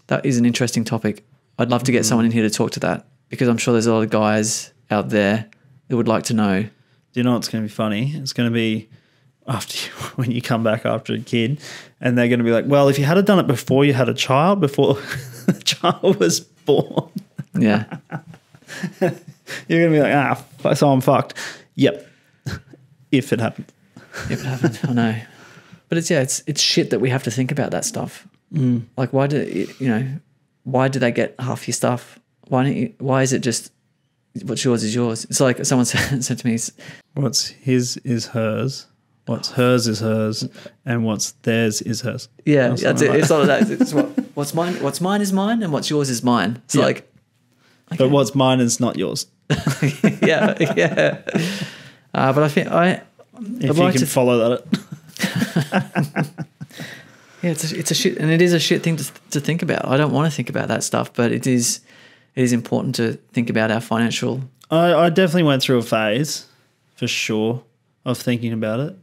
Speaker 1: that is an interesting topic. I'd love to get someone in here to talk to that, because I'm sure there's a lot of guys out there that would like to know.
Speaker 2: Do you know what's going to be funny? It's going to be when you come back after a kid, and they're going to be like, well, if you had done it before you had a child, before the child was born.
Speaker 1: Yeah.
Speaker 2: You're going to be like, so I'm fucked. Yep. If it happened.
Speaker 1: If it happened, I know. But it's shit that we have to think about that stuff. Like, why do they get half your stuff? Why is it just what's yours is yours? It's like someone said to me,
Speaker 2: what's his is hers, what's hers is hers, and what's theirs is hers.
Speaker 1: Yeah, that's it. It's all of that. It's what's mine is mine, and what's yours is mine. It's like, okay.
Speaker 2: But what's mine is not yours.
Speaker 1: yeah. But I think
Speaker 2: if you can follow that.
Speaker 1: Yeah, it's a shit, and it is a shit thing to think about. I don't want to think about that stuff, but it is important to think about our financial.
Speaker 2: I definitely went through a phase, for sure, of thinking about it.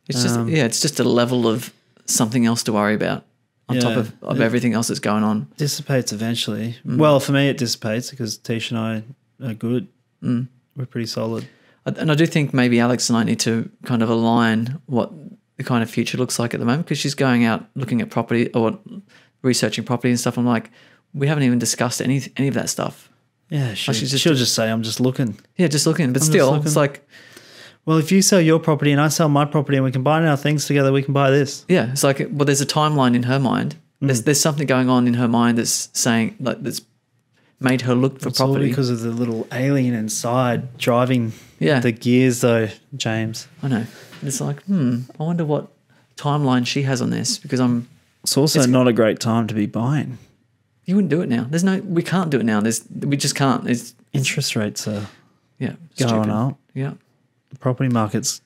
Speaker 1: It's just a level of something else to worry about on top of everything else that's going on.
Speaker 2: Dissipates eventually. Well, for me, it dissipates because Tish and I are good. We're pretty solid.
Speaker 1: And I do think maybe Alex and I need to kind of align what the kind of future looks like at the moment, because she's going out looking at property or researching property and stuff. I'm like, we haven't even discussed any of that stuff.
Speaker 2: Yeah, she'll just say, I'm just looking.
Speaker 1: Yeah, just looking. But still, it's like,
Speaker 2: well, if you sell your property and I sell my property and we combine our things together, we can buy this.
Speaker 1: Yeah, it's like, well, there's a timeline in her mind. There's something going on in her mind that's saying, like, that's made her look for property.
Speaker 2: All because of the little alien inside driving the gears, though, James.
Speaker 1: I know. It's like, I wonder what timeline she has on this, because
Speaker 2: It's also not a great time to be buying.
Speaker 1: You wouldn't do it now. We can't do it now. We just can't.
Speaker 2: Interest rates are going
Speaker 1: stupid.
Speaker 2: up.
Speaker 1: Yeah.
Speaker 2: The property market's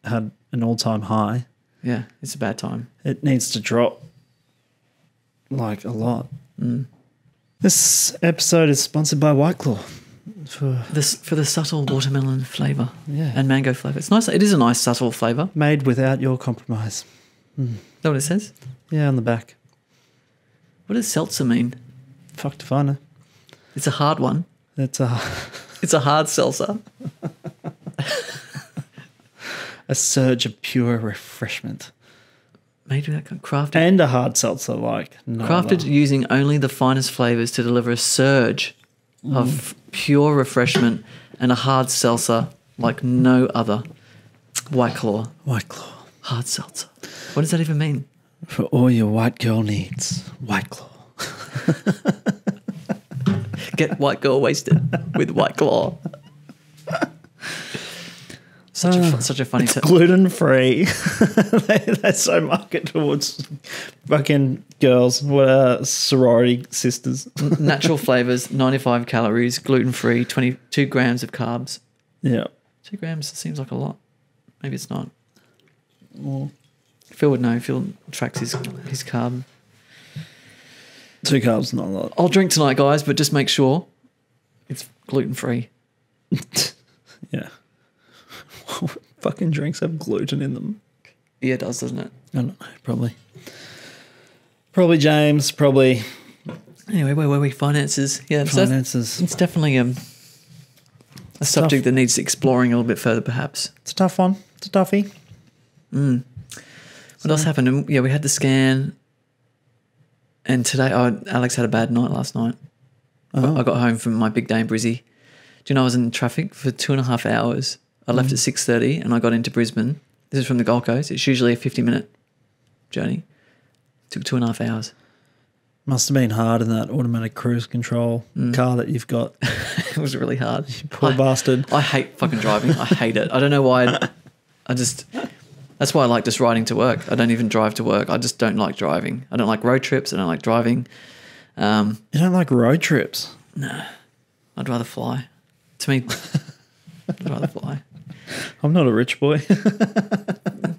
Speaker 2: had an all-time high.
Speaker 1: Yeah, it's a bad time.
Speaker 2: It needs to drop like a lot. This episode is sponsored by White Claw. For
Speaker 1: the subtle watermelon flavour and mango flavour. It's nice. It is a nice subtle flavour.
Speaker 2: Made without your compromise.
Speaker 1: Is that what it says?
Speaker 2: Yeah, on the back.
Speaker 1: What does seltzer mean?
Speaker 2: Fuck if I know.
Speaker 1: It's a hard one.
Speaker 2: It's
Speaker 1: a hard seltzer.
Speaker 2: A surge of pure refreshment.
Speaker 1: Made with that crafted.
Speaker 2: And a hard seltzer
Speaker 1: crafted using only the finest flavours to deliver a surge of pure refreshment and a hard seltzer like no other. White Claw.
Speaker 2: White Claw.
Speaker 1: Hard seltzer. What does that even mean?
Speaker 2: For all your white girl needs. White Claw.
Speaker 1: Get white girl wasted with White Claw. Such a funny.
Speaker 2: It's gluten free. They're so marketed towards fucking girls, sorority sisters.
Speaker 1: Natural flavors, 95 calories, gluten free, 22 grams of carbs.
Speaker 2: Yeah,
Speaker 1: 2 grams seems like a lot. Maybe it's not. Well, Phil would know. Phil tracks his carb.
Speaker 2: 2 carbs is not a lot.
Speaker 1: I'll drink tonight, guys, but just make sure it's gluten free.
Speaker 2: Yeah. Fucking drinks have gluten in them.
Speaker 1: Yeah, it does, doesn't it?
Speaker 2: I don't know. Probably James. Probably.
Speaker 1: Anyway, where were we? Finances. Yeah,
Speaker 2: finances.
Speaker 1: So it's definitely a subject that needs exploring a little bit further, perhaps.
Speaker 2: It's a tough one. It's a toughie.
Speaker 1: What else happened? Yeah, we had the scan, and today, Alex had a bad night last night. I got home from my big day in Brizzy. Do you know I was in traffic for 2.5 hours? I left at 6:30 and I got into Brisbane. This is from the Gold Coast. It's usually a 50-minute journey. Took 2.5 hours.
Speaker 2: Must have been hard in that automatic cruise control car that you've got.
Speaker 1: It was really hard.
Speaker 2: You poor bastard.
Speaker 1: I hate fucking driving. I hate it. I don't know why. That's why I like just riding to work. I don't even drive to work. I just don't like driving. I don't like road trips. I don't like driving.
Speaker 2: You don't like road trips?
Speaker 1: No. I'd rather fly. To me, I'd rather fly.
Speaker 2: I'm not a rich boy.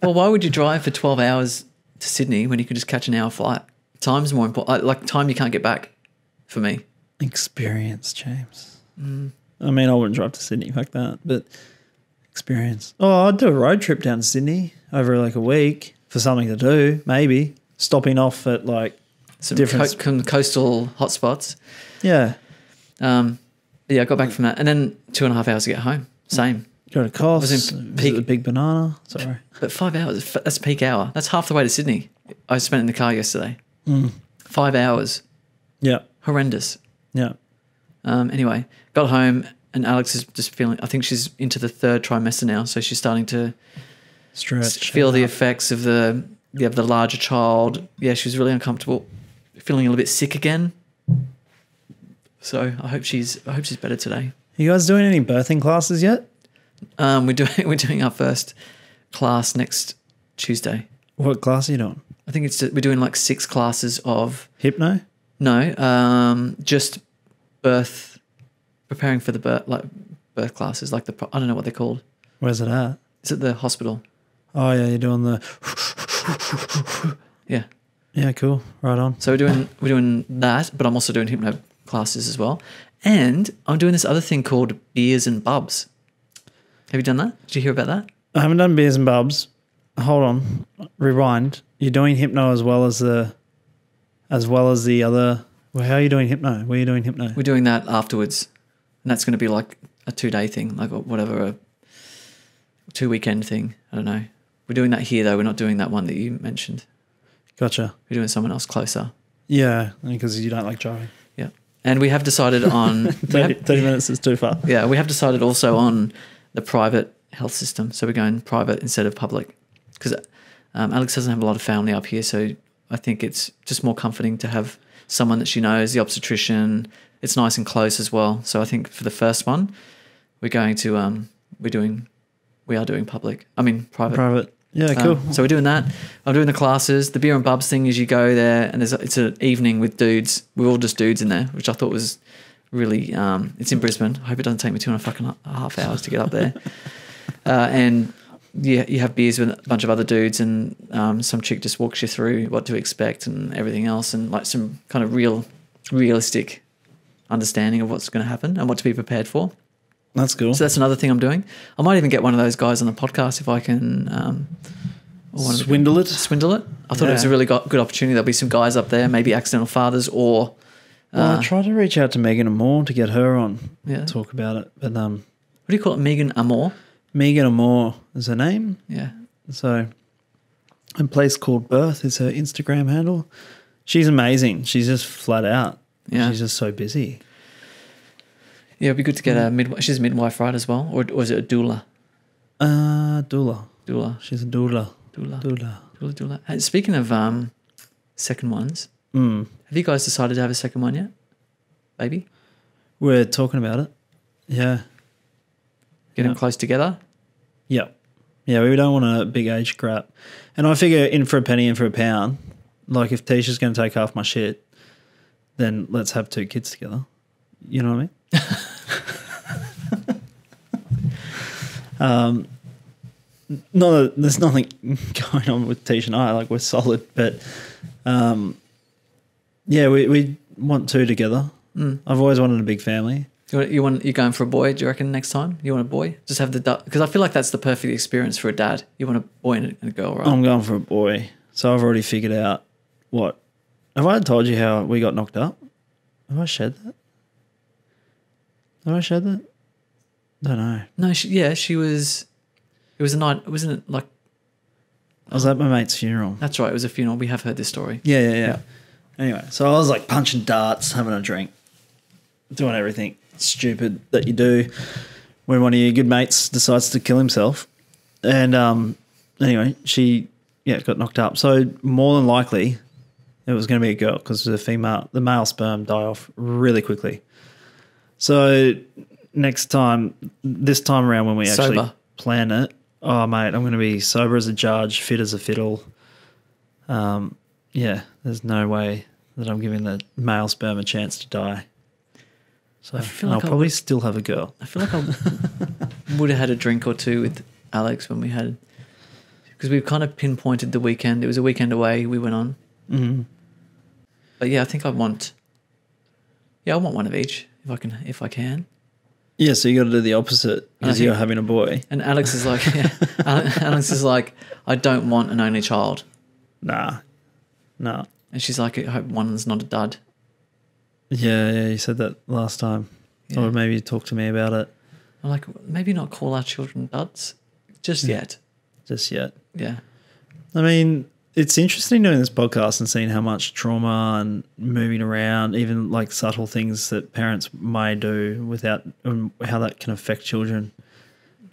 Speaker 1: Well, why would you drive for 12 hours to Sydney when you could just catch an hour flight? Time's more important. Like time you can't get back for me.
Speaker 2: Experience, James. I mean, I wouldn't drive to Sydney, fuck that, but experience. Oh, I'd do a road trip down to Sydney over like a week for something to do, maybe. Stopping off at like
Speaker 1: Some
Speaker 2: different...
Speaker 1: coastal hotspots.
Speaker 2: Yeah.
Speaker 1: Yeah, I got back from that. And then 2.5 hours to get home. Same.
Speaker 2: Go to Coffs,
Speaker 1: Was in
Speaker 2: visit the Big Banana. Sorry.
Speaker 1: But 5 hours, that's peak hour. That's half the way to Sydney. I spent in the car yesterday. 5 hours.
Speaker 2: Yeah.
Speaker 1: Horrendous.
Speaker 2: Yeah.
Speaker 1: Anyway, got home and Alex is just feeling, I think she's into the 3rd trimester now, so she's starting to feel the effects of the larger child. Yeah, she was really uncomfortable, feeling a little bit sick again. So I hope she's better today.
Speaker 2: You guys doing any birthing classes yet?
Speaker 1: We're doing our first class next Tuesday.
Speaker 2: What class are you doing?
Speaker 1: I think we're doing like 6 classes of
Speaker 2: Hypno?
Speaker 1: No, just preparing for the birth classes, like I don't know what they're called.
Speaker 2: Where's it at?
Speaker 1: It's at the hospital.
Speaker 2: Oh yeah, you're doing the...
Speaker 1: Yeah.
Speaker 2: Yeah, cool. Right on.
Speaker 1: So we're doing that, but I'm also doing hypno classes as well. And I'm doing this other thing called Beers and Bubs. Have you done that? Did you hear about that?
Speaker 2: I haven't done Beers and Bubs. Hold on. Rewind. You're doing hypno as well as the other... Well, how are you doing hypno? Where are you doing hypno?
Speaker 1: We're doing that afterwards. And that's going to be like a 2-day thing, like whatever, a 2-weekend thing. I don't know. We're doing that here, though. We're not doing that one that you mentioned.
Speaker 2: Gotcha.
Speaker 1: We're doing someone else closer.
Speaker 2: Yeah, because you don't like driving.
Speaker 1: Yeah. And we have decided on...
Speaker 2: 30 minutes is too far.
Speaker 1: Yeah, we have decided also on the private health system. So we're going private instead of public. Because Alex doesn't have a lot of family up here, so I think it's just more comforting to have someone that she knows, the obstetrician. It's nice and close as well. So I think for the first one, we're going to... We are doing public. I mean, private.
Speaker 2: Private. Yeah, cool.
Speaker 1: So we're doing that. I'm doing the classes. The beer and bubs thing is you go there and it's an evening with dudes. We're all just dudes in there, which I thought was really... it's in Brisbane. I hope it doesn't take me 2.5 hours to get up there. And yeah, you have beers with a bunch of other dudes and some chick just walks you through what to expect and everything else and like some kind of realistic understanding of what's going to happen and what to be prepared for.
Speaker 2: That's cool.
Speaker 1: So that's another thing I'm doing. I might even get one of those guys on the podcast if I can...
Speaker 2: Swindle it?
Speaker 1: Swindle it. I thought it was a really good opportunity. There'll be some guys up there, maybe accidental fathers or...
Speaker 2: Well, I tried to reach out to Megan Amor to get her on.
Speaker 1: Yeah.
Speaker 2: Talk about it. But
Speaker 1: what do you call it? Megan Amor?
Speaker 2: Megan Amor is her name.
Speaker 1: Yeah.
Speaker 2: So, a place called Birth is her Instagram handle. She's amazing. She's just flat out.
Speaker 1: Yeah.
Speaker 2: She's just so busy.
Speaker 1: Yeah, it'd be good to get a midwife. She's a midwife, right, as well? Or is it a doula?
Speaker 2: Doula.
Speaker 1: Doula.
Speaker 2: She's a doula.
Speaker 1: Doula. Hey, speaking of second ones,
Speaker 2: have
Speaker 1: you guys decided to have a second one yet? Baby?
Speaker 2: We're talking about it. Yeah.
Speaker 1: Getting close together?
Speaker 2: Yeah. Yeah, we don't want a big age crap. And I figure in for a penny, in for a pound, like if Tisha's going to take half my shit, then let's have 2 kids together. You know what I mean? There's nothing going on with Tisha and I. Like we're solid, but yeah, we want 2 together. I've always wanted a big family.
Speaker 1: You're going for a boy? Do you reckon next time you want a boy? Just have because I feel like that's the perfect experience for a dad. You want a boy and a girl, right?
Speaker 2: I'm going for a boy, so I've already figured out what. Have I told you how we got knocked up? Have I shared that? Have I shared that? Don't know.
Speaker 1: No, she was. It was a night, wasn't it? Like
Speaker 2: I was at my mate's funeral.
Speaker 1: That's right. It was a funeral. We have heard this story.
Speaker 2: Yeah. Anyway, so I was like punching darts, having a drink, doing everything stupid that you do when one of your good mates decides to kill himself. And anyway, she got knocked up. So more than likely, it was going to be a girl because the male sperm die off really quickly. So this time around when we actually plan it, oh mate, I'm going to be sober as a judge, fit as a fiddle. There's no way that I'm giving the male sperm a chance to die. So I'll probably still have a girl.
Speaker 1: I feel like I would have had a drink or two with Alex when we had, because we kind of pinpointed the weekend. It was a weekend away we went on.
Speaker 2: Mm-hmm.
Speaker 1: But yeah, I think I want one of each if I can.
Speaker 2: Yeah, so you got to do the opposite because you're having a boy.
Speaker 1: And Alex is like, Alex is like, I don't want an only child.
Speaker 2: Nah.
Speaker 1: And she's like, I hope one's not a dud.
Speaker 2: Yeah, you said that last time.
Speaker 1: Yeah.
Speaker 2: Or maybe you talked to me about it.
Speaker 1: I'm like, maybe not call our children duds just yet.
Speaker 2: Just yet.
Speaker 1: Yeah.
Speaker 2: I mean, it's interesting doing this podcast and seeing how much trauma and moving around, even like subtle things that parents may do without, how that can affect children.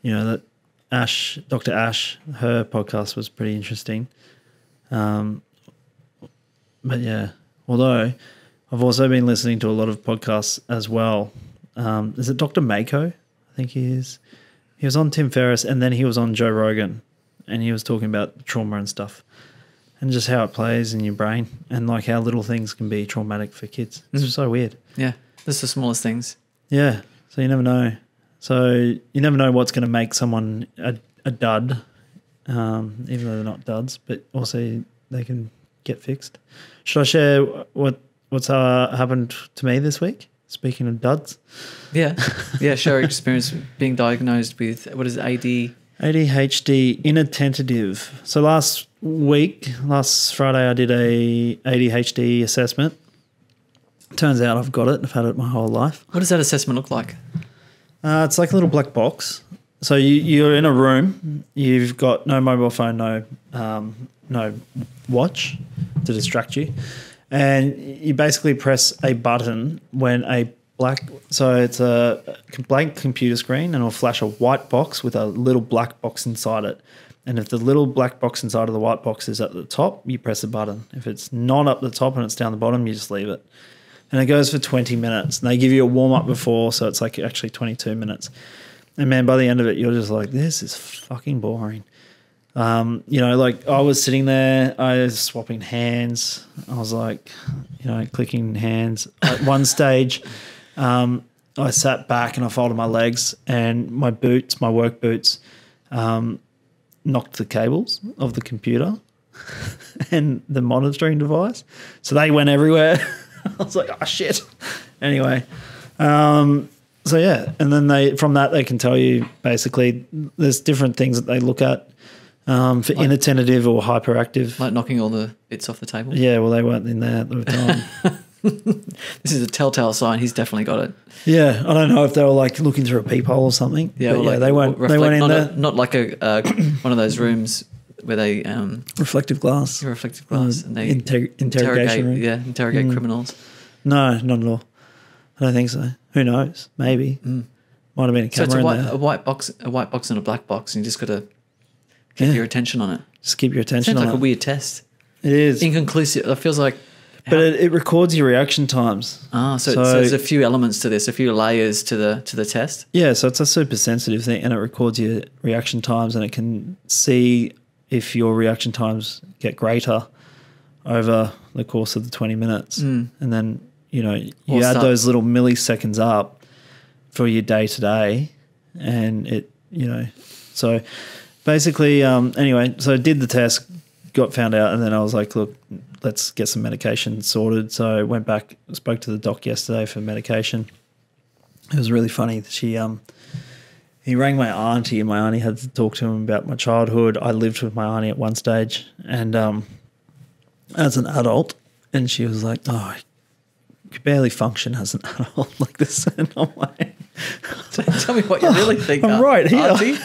Speaker 2: You know, that Dr. Ash, her podcast was pretty interesting. But yeah, although I've also been listening to a lot of podcasts as well. Is it Dr. Mako? I think he is. He was on Tim Ferriss and then he was on Joe Rogan and he was talking about trauma and stuff and just how it plays in your brain and like how little things can be traumatic for kids. It's so weird.
Speaker 1: Yeah, that's the smallest things.
Speaker 2: Yeah, so you never know. So you never know what's going to make someone a dud, even though they're not duds, but also they can get fixed. Should I share what's happened to me this week? Speaking of duds.
Speaker 1: Yeah. Share your experience being diagnosed with, what is it,
Speaker 2: ADHD inattentive. So last Friday, I did a ADHD assessment. Turns out I've got it. I've had it my whole life.
Speaker 1: What does that assessment look like?
Speaker 2: It's like a little black box. So you're in a room. You've got no mobile phone, no watch to distract you. And you basically press a button when it's a blank computer screen and it'll flash a white box with a little black box inside it. And if the little black box inside of the white box is at the top, you press the button. If it's not up the top and it's down the bottom, you just leave it. And it goes for 20 minutes. And they give you a warm-up before, so it's like actually 22 minutes. And, man, by the end of it, you're just like, this is fucking boring. Like I was sitting there, I was swapping hands. I was like, clicking hands. At one stage, I sat back and I folded my legs and my work boots, knocked the cables of the computer and the monitoring device. So they went everywhere. I was like, oh, shit. Anyway, so yeah. And then from that, they can tell you basically there's different things that they look at. For inattentive or hyperactive.
Speaker 1: Like knocking all the bits off the table?
Speaker 2: Yeah, well, they weren't in there at the time.
Speaker 1: This is a telltale sign. He's definitely got it.
Speaker 2: Yeah, I don't know if they were like looking through a peephole or something.
Speaker 1: Yeah, well,
Speaker 2: they weren't in there.
Speaker 1: Not like one of those rooms where they...
Speaker 2: reflective glass.
Speaker 1: Reflective glass. And they
Speaker 2: interrogation room.
Speaker 1: Yeah, interrogate criminals.
Speaker 2: No, not at all. I don't think so. Who knows? Maybe. Might have been a camera in there.
Speaker 1: A white box and a black box, and you just got to... keep your attention on it.
Speaker 2: Just keep your attention on it.
Speaker 1: Sounds like a weird test.
Speaker 2: It is.
Speaker 1: Inconclusive. It feels like...
Speaker 2: But it records your reaction times.
Speaker 1: So there's a few elements to this, a few layers to the test.
Speaker 2: Yeah, so it's a super sensitive thing and it records your reaction times and it can see if your reaction times get greater over the course of the 20 minutes. And then, you add those little milliseconds up for your day-to-day and it, so... Basically, anyway, so I did the test, got found out, and then I was like, look, let's get some medication sorted. So I went back, spoke to the doc yesterday for medication. It was really funny. He rang my auntie, and my auntie had to talk to him about my childhood. I lived with my auntie at one stage, and as an adult, and she was like, oh, I could barely function as an adult like this. And I'm like...
Speaker 1: Tell me what you really think.
Speaker 2: I'm right here.
Speaker 1: Auntie.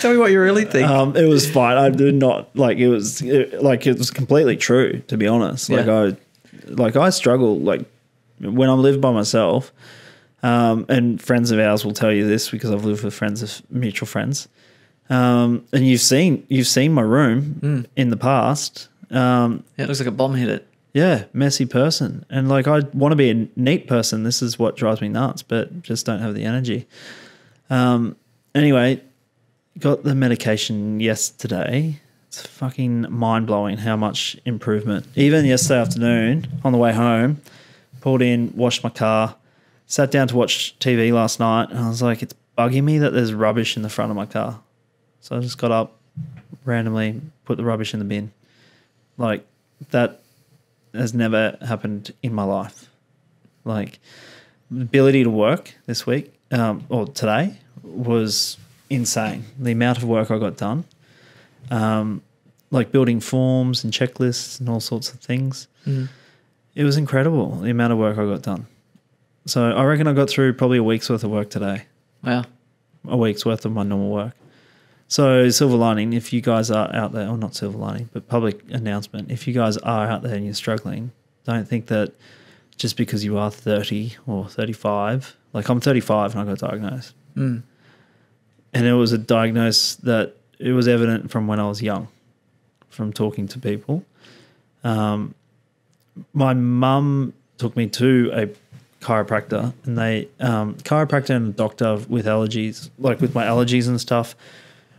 Speaker 1: Tell me what you really think.
Speaker 2: It was fine. I did not it was completely true, to be honest.
Speaker 1: Yeah.
Speaker 2: I struggle when I live by myself. And friends of ours will tell you this because I've lived with mutual friends. And you've seen my room in the past.
Speaker 1: Yeah, it looks like a bomb hit it.
Speaker 2: Yeah, messy person. And I want to be a neat person. This is what drives me nuts, but just don't have the energy. Anyway, got the medication yesterday. It's fucking mind-blowing how much improvement. Even yesterday afternoon on the way home, pulled in, washed my car, sat down to watch TV last night, and I was like, it's bugging me that there's rubbish in the front of my car. So I just got up, randomly put the rubbish in the bin. That has never happened in my life. The ability to work this week or today was insane. The amount of work I got done, like building forms and checklists and all sorts of things. It was incredible, the amount of work I got done. So I reckon I got through probably a week's worth of work today.
Speaker 1: Wow.
Speaker 2: A week's worth of my normal work. So silver lining, if you guys are out there, or not silver lining, but public announcement, if you guys are out there and you're struggling, don't think that just because you are 30 or 35, like I'm 35 and I got diagnosed. And it was a diagnosis that it was evident from when I was young, from talking to people. My mum took me to a chiropractor, and chiropractor and a doctor with allergies, like with my allergies and stuff,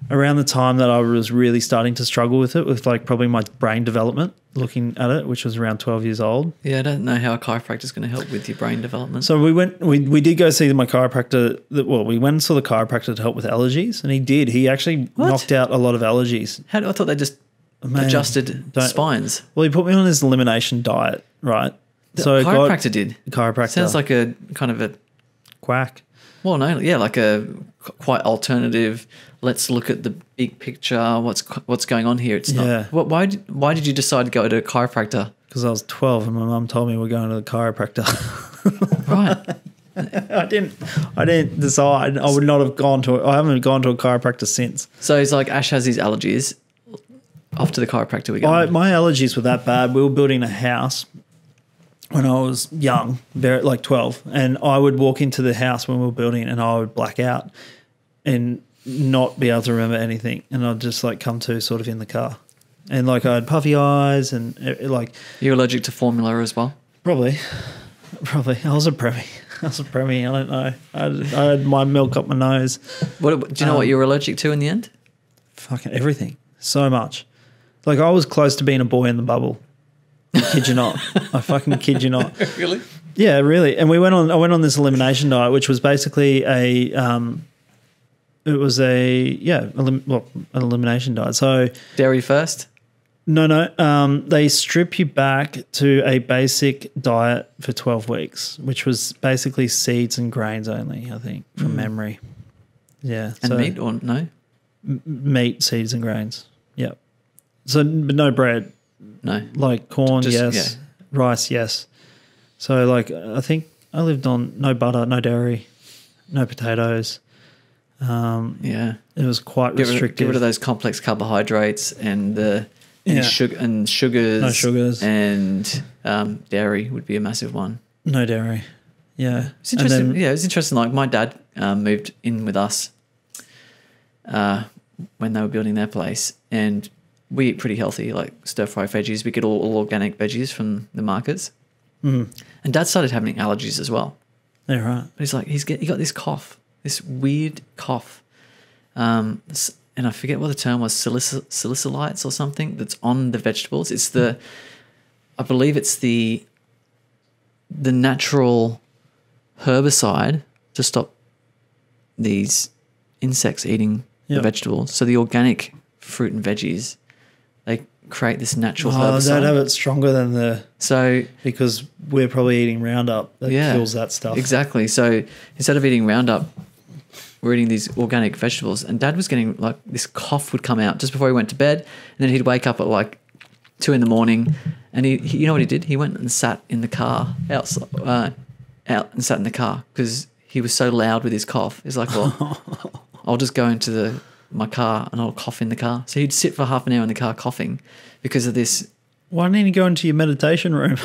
Speaker 2: around the time that I was really starting to struggle with it, with like probably my brain development, looking at it, which was around 12 years old.
Speaker 1: Yeah, I don't know how a chiropractor is going to help with your brain development.
Speaker 2: So we did go see my chiropractor. We went and saw the chiropractor to help with allergies, and he did. He actually knocked out a lot of allergies.
Speaker 1: I thought they just adjusted spines.
Speaker 2: Well, he put me on this elimination diet, right?
Speaker 1: So chiropractor did.
Speaker 2: Chiropractor.
Speaker 1: Sounds like a kind of a
Speaker 2: quack.
Speaker 1: Well, no, yeah, like a quite alternative. Let's look at the big picture. What's going on here? It's not. Why did you decide to go to a chiropractor?
Speaker 2: Because I was 12 and my mum told me we're going to the chiropractor.
Speaker 1: Right.
Speaker 2: I didn't decide. I would not have gone to it. I haven't gone to a chiropractor since.
Speaker 1: So it's like Ash has these allergies. Off to the chiropractor we go.
Speaker 2: My allergies were that bad. We were building a house when I was young, like 12, and I would walk into the house when we were building and I would black out and not be able to remember anything, and I'd just like come to sort of in the car, and like I had puffy eyes and like.
Speaker 1: You're allergic to formula as well?
Speaker 2: Probably. I was a preemie. I don't know. I had my milk up my nose.
Speaker 1: Do you know what you were allergic to in the end?
Speaker 2: Fucking everything. So much. Like I was close to being a boy in the bubble. I kid you not. I fucking kid you not.
Speaker 1: Really?
Speaker 2: Yeah, really. And I went on this elimination diet, which was basically an elimination diet. So
Speaker 1: dairy first?
Speaker 2: No. They strip you back to a basic diet for 12 weeks, which was basically seeds and grains only, I think, from memory. Yeah.
Speaker 1: And meat or no?
Speaker 2: Meat, seeds and grains. Yeah. So but no bread.
Speaker 1: No.
Speaker 2: Like corn, yes. Yeah. Rice, yes. So like I think I lived on no butter, no dairy, no potatoes. It was quite restrictive.
Speaker 1: Get rid of those complex carbohydrates and sugars.
Speaker 2: No sugars.
Speaker 1: And dairy would be a massive one.
Speaker 2: No dairy. Yeah.
Speaker 1: It's interesting. It was interesting. Like my dad moved in with us when they were building their place, and we eat pretty healthy, like stir-fry veggies. We get all organic veggies from the markets. And Dad started having allergies as well.
Speaker 2: Yeah, right.
Speaker 1: But he's like, he got this cough, this weird cough. And I forget what the term was, salicylates or something that's on the vegetables. It's I believe it's the natural herbicide to stop these insects eating the vegetables. So the organic fruit and veggies, they create this natural herbicide.
Speaker 2: They'd have it stronger than because we're probably eating Roundup that kills that stuff.
Speaker 1: Exactly. So instead of eating Roundup, we're eating these organic vegetables. And Dad was getting like this cough would come out just before he went to bed, and then he'd wake up at like 2 a.m. and he you know what he did? He went and sat in the car out and sat in the car because he was so loud with his cough. He's like, well, I'll just go into my car and I'll cough in the car. So he'd sit for half an hour in the car coughing because of this.
Speaker 2: Why didn't you go into your meditation room?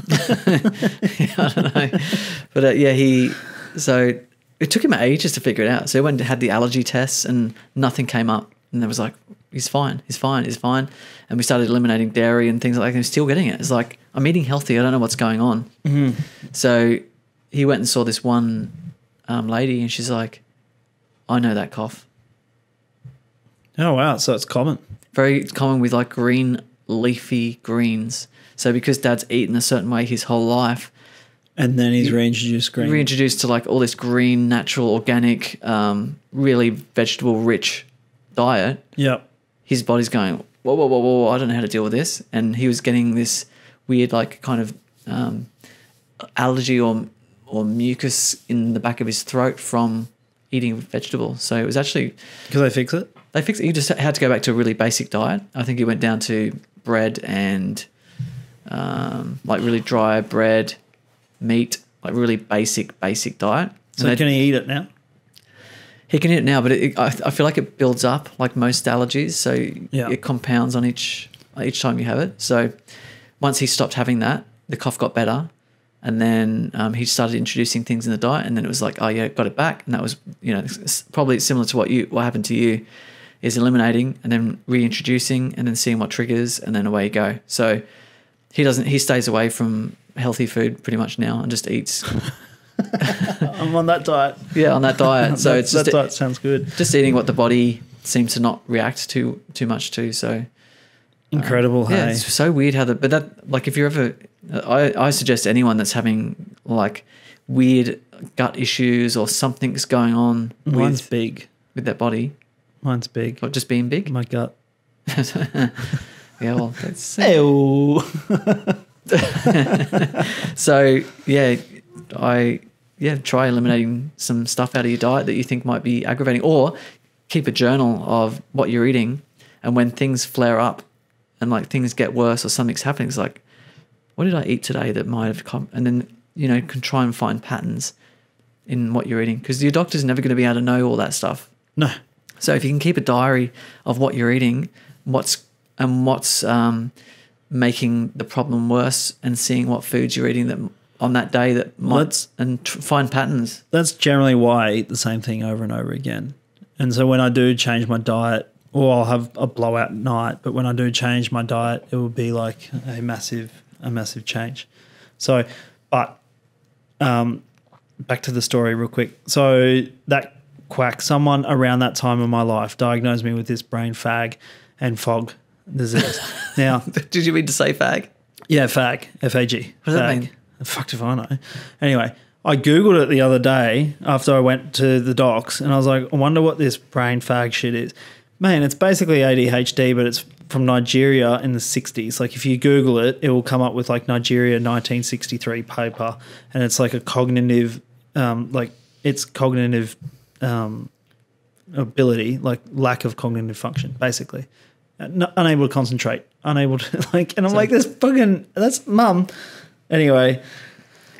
Speaker 1: I don't know. But so it took him ages to figure it out. So he went and had the allergy tests and nothing came up. And there was like, he's fine. And we started eliminating dairy and things like that. And he's still getting it. It's like, I'm eating healthy. I don't know what's going on. Mm-hmm. So he went and saw this one lady and she's like, I know that cough.
Speaker 2: Oh, wow. So it's common.
Speaker 1: Very common with like green leafy greens. So because Dad's eaten a certain way his whole life.
Speaker 2: And then he's reintroduced green.
Speaker 1: Reintroduced to like all this green, natural, organic, really vegetable-rich diet.
Speaker 2: Yep.
Speaker 1: His body's going, whoa, I don't know how to deal with this. And he was getting this weird like kind of allergy or or mucus in the back of his throat from eating vegetables. So it was actually...
Speaker 2: Because they fix it?
Speaker 1: They fixed it. He just had to go back to a really basic diet. I think he went down to bread and like really dry bread, meat, like really basic diet.
Speaker 2: So can he eat it now?
Speaker 1: He can eat it now, but I feel like it builds up like most allergies. So it compounds on each time you have it. So once he stopped having that, the cough got better. And then he started introducing things in the diet, and then it was like, oh yeah, got it back. And that was, you know, probably similar to what happened to you, is eliminating and then reintroducing and then seeing what triggers, and then away you go. So he stays away from healthy food pretty much now and just eats.
Speaker 2: I'm on that diet.
Speaker 1: Yeah, on that diet. So it's just
Speaker 2: that diet sounds good.
Speaker 1: Just eating what the body seems to not react too much to. So
Speaker 2: incredible.
Speaker 1: Yeah,
Speaker 2: hey?
Speaker 1: it's so weird how but that, like, if you're ever, I suggest anyone that's having like weird gut issues or something's going on
Speaker 2: Mine's big
Speaker 1: with their body.
Speaker 2: Mine's big.
Speaker 1: What, just being big?
Speaker 2: My gut.
Speaker 1: Yeah, well, that's...
Speaker 2: Ew.
Speaker 1: So, try eliminating some stuff out of your diet that you think might be aggravating, or keep a journal of what you're eating, and when things flare up and like things get worse or something's happening, it's like, what did I eat today that might have come? And then, you know, can try and find patterns in what you're eating, because your doctor's never going to be able to know all that stuff.
Speaker 2: No.
Speaker 1: So if you can keep a diary of what you're eating, what's making the problem worse, and seeing what foods you're eating that on that day that might, find patterns.
Speaker 2: That's generally why I eat the same thing over and over again. And so when I do change my diet, or I'll have a blowout night, but when I do change my diet, it will be like a massive change. So, but back to the story real quick. So that quack, someone around that time of my life diagnosed me with this brain fag and fog disease. Now,
Speaker 1: did you mean to say fag?
Speaker 2: Yeah, fag, F-A-G.
Speaker 1: What does that mean?
Speaker 2: Fucked if I know. Anyway, I Googled it the other day after I went to the docs, and I was like, I wonder what this brain fag shit is. Man, it's basically ADHD, but it's from Nigeria in the 60s. Like, if you Google it, it will come up with like Nigeria 1963 paper, and it's like a cognitive, ability, like lack of cognitive function, basically. Unable to concentrate, unable to like, and I'm like, that's mum. Anyway,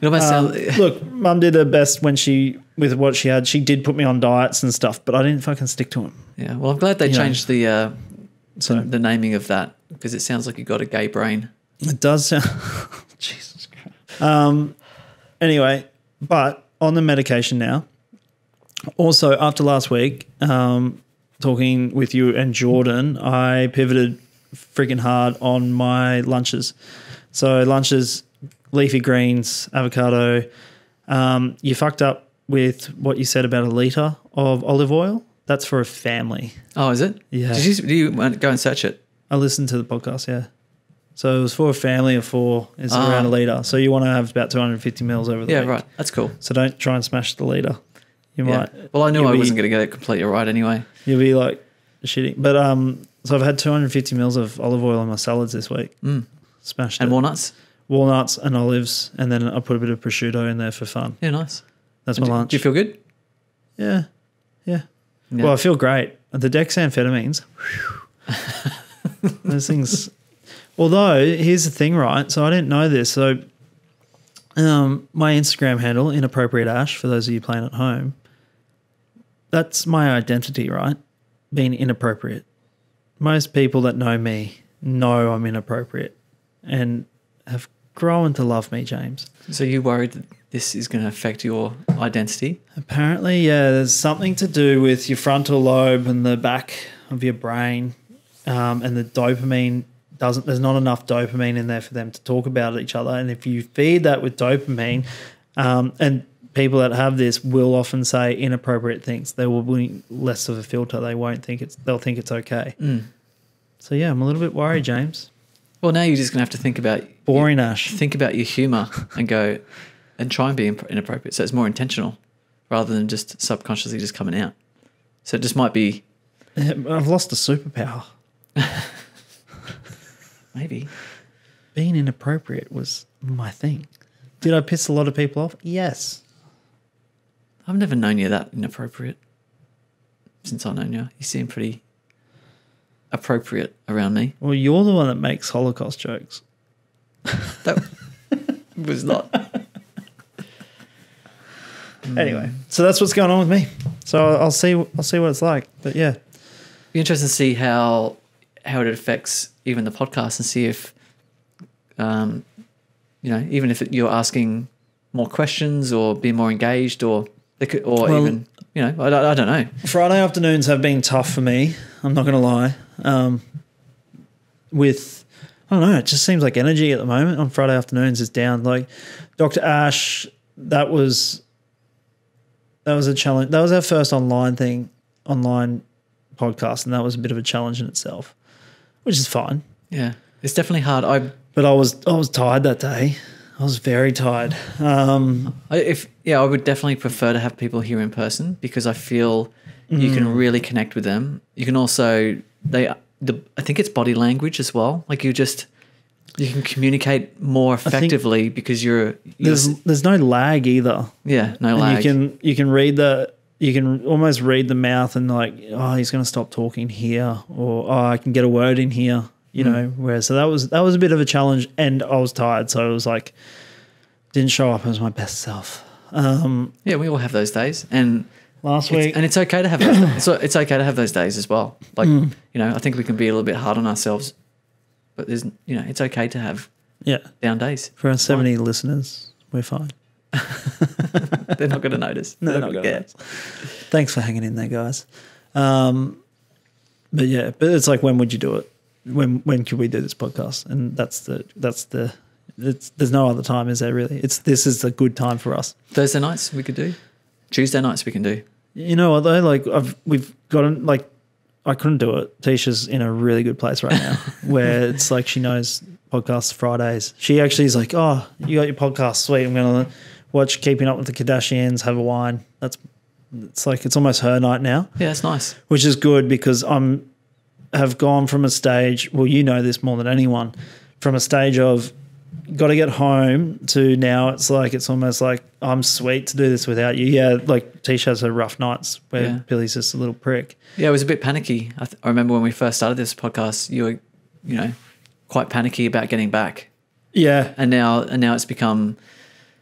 Speaker 2: look, mum did her best with what she had. She did put me on diets and stuff, but I didn't fucking stick to them.
Speaker 1: Yeah, well, I'm glad they changed the naming of that, because it sounds like you got a gay brain.
Speaker 2: It does sound. Jesus Christ. Anyway, but on the medication now. Also, after last week, talking with you and Jordan, I pivoted freaking hard on my lunches. So lunches, leafy greens, avocado. You fucked up with what you said about a litre of olive oil. That's for a family.
Speaker 1: Oh, is it?
Speaker 2: Yeah.
Speaker 1: Did you go and search it?
Speaker 2: I listened to the podcast, yeah. So it was for a family of 4. It's around a litre. So you want to have about 250 mils over the week.
Speaker 1: Yeah, right. That's cool.
Speaker 2: So don't try and smash the litre. You might.
Speaker 1: Well, I knew I wasn't going to get it completely right anyway.
Speaker 2: You'll be like shitting. But so I've had 250 mils of olive oil in my salads this week. Smashed it.
Speaker 1: And walnuts?
Speaker 2: Walnuts and olives, and then I put a bit of prosciutto in there for fun.
Speaker 1: Yeah, nice.
Speaker 2: That's my lunch.
Speaker 1: Do you feel good?
Speaker 2: Yeah. Well, I feel great. The dexamphetamines, those things. Although, here's the thing, right? So I didn't know this. So my Instagram handle, Inappropriate Ash, for those of you playing at home, that's my identity, right? Being inappropriate. Most people that know me know I'm inappropriate and have grown to love me, James.
Speaker 1: So you worried that this is going to affect your identity?
Speaker 2: Apparently, yeah. There's something to do with your frontal lobe and the back of your brain, and the dopamine there's not enough dopamine in there for them to talk about each other. And if you feed that with dopamine, and people that have this will often say inappropriate things. They will be less of a filter. They'll think it's okay. So yeah, I'm a little bit worried, James.
Speaker 1: Well, now you're just going to have to think about
Speaker 2: boring Ash.
Speaker 1: Think about your humour and go and try and be inappropriate. So it's more intentional rather than just subconsciously just coming out. So it just might be.
Speaker 2: I've lost a superpower.
Speaker 1: Maybe
Speaker 2: being inappropriate was my thing. Did I piss a lot of people off? Yes.
Speaker 1: I've never known you that inappropriate since I've known you. You seem pretty appropriate around me.
Speaker 2: Well, you're the one that makes Holocaust jokes.
Speaker 1: That was not.
Speaker 2: Anyway, so that's what's going on with me. So I'll see what it's like. But yeah,
Speaker 1: Be interesting to see how it affects even the podcast and see if, even if you're asking more questions or be more engaged or even, I don't know.
Speaker 2: Friday afternoons have been tough for me. I'm not going to lie. I don't know, it just seems like energy at the moment on Friday afternoons is down. Like Dr. Ash, that was a challenge. That was our first online podcast, and that was a bit of a challenge in itself, which is fine.
Speaker 1: Yeah, it's definitely hard.
Speaker 2: But I was tired that day. I was very tired.
Speaker 1: I would definitely prefer to have people here in person because I feel you can really connect with them. You can also I think it's body language as well. Like you can communicate more effectively because
Speaker 2: there's no lag either.
Speaker 1: Yeah, no lag.
Speaker 2: You can almost read the mouth and like, oh, he's going to stop talking here, or oh, I can get a word in here. You know, so that was a bit of a challenge, and I was tired, so it was like didn't show up as my best self.
Speaker 1: Yeah, we all have those days, and
Speaker 2: last week,
Speaker 1: and it's okay to have those. It's okay to have those days as well. Like I think we can be a little bit hard on ourselves, but there's it's okay to have down days.
Speaker 2: For our 70 listeners, we're fine.
Speaker 1: They're not going to notice.
Speaker 2: No, they're not going to notice. Thanks for hanging in there, guys. But it's like, when would you do it? When could we do this podcast? And there's no other time, is there really? This is a good time for us.
Speaker 1: Thursday nights we could do. Tuesday nights we can do.
Speaker 2: You know what though? Like we've gotten like, I couldn't do it. Tisha's in a really good place right now where it's like she knows podcasts Fridays. She actually is like, oh, you got your podcast, sweet. I'm going to watch Keeping Up with the Kardashians, have a wine. It's almost her night now.
Speaker 1: Yeah, it's nice.
Speaker 2: Which is good because have gone from a stage, well, you know this more than anyone, from a stage of got to get home to now it's almost like I'm sweet to do this without you. Yeah, like Tisha has her rough nights where Billy's just a little prick.
Speaker 1: Yeah, it was a bit panicky. I remember when we first started this podcast, you were, quite panicky about getting back.
Speaker 2: Yeah.
Speaker 1: And now it's become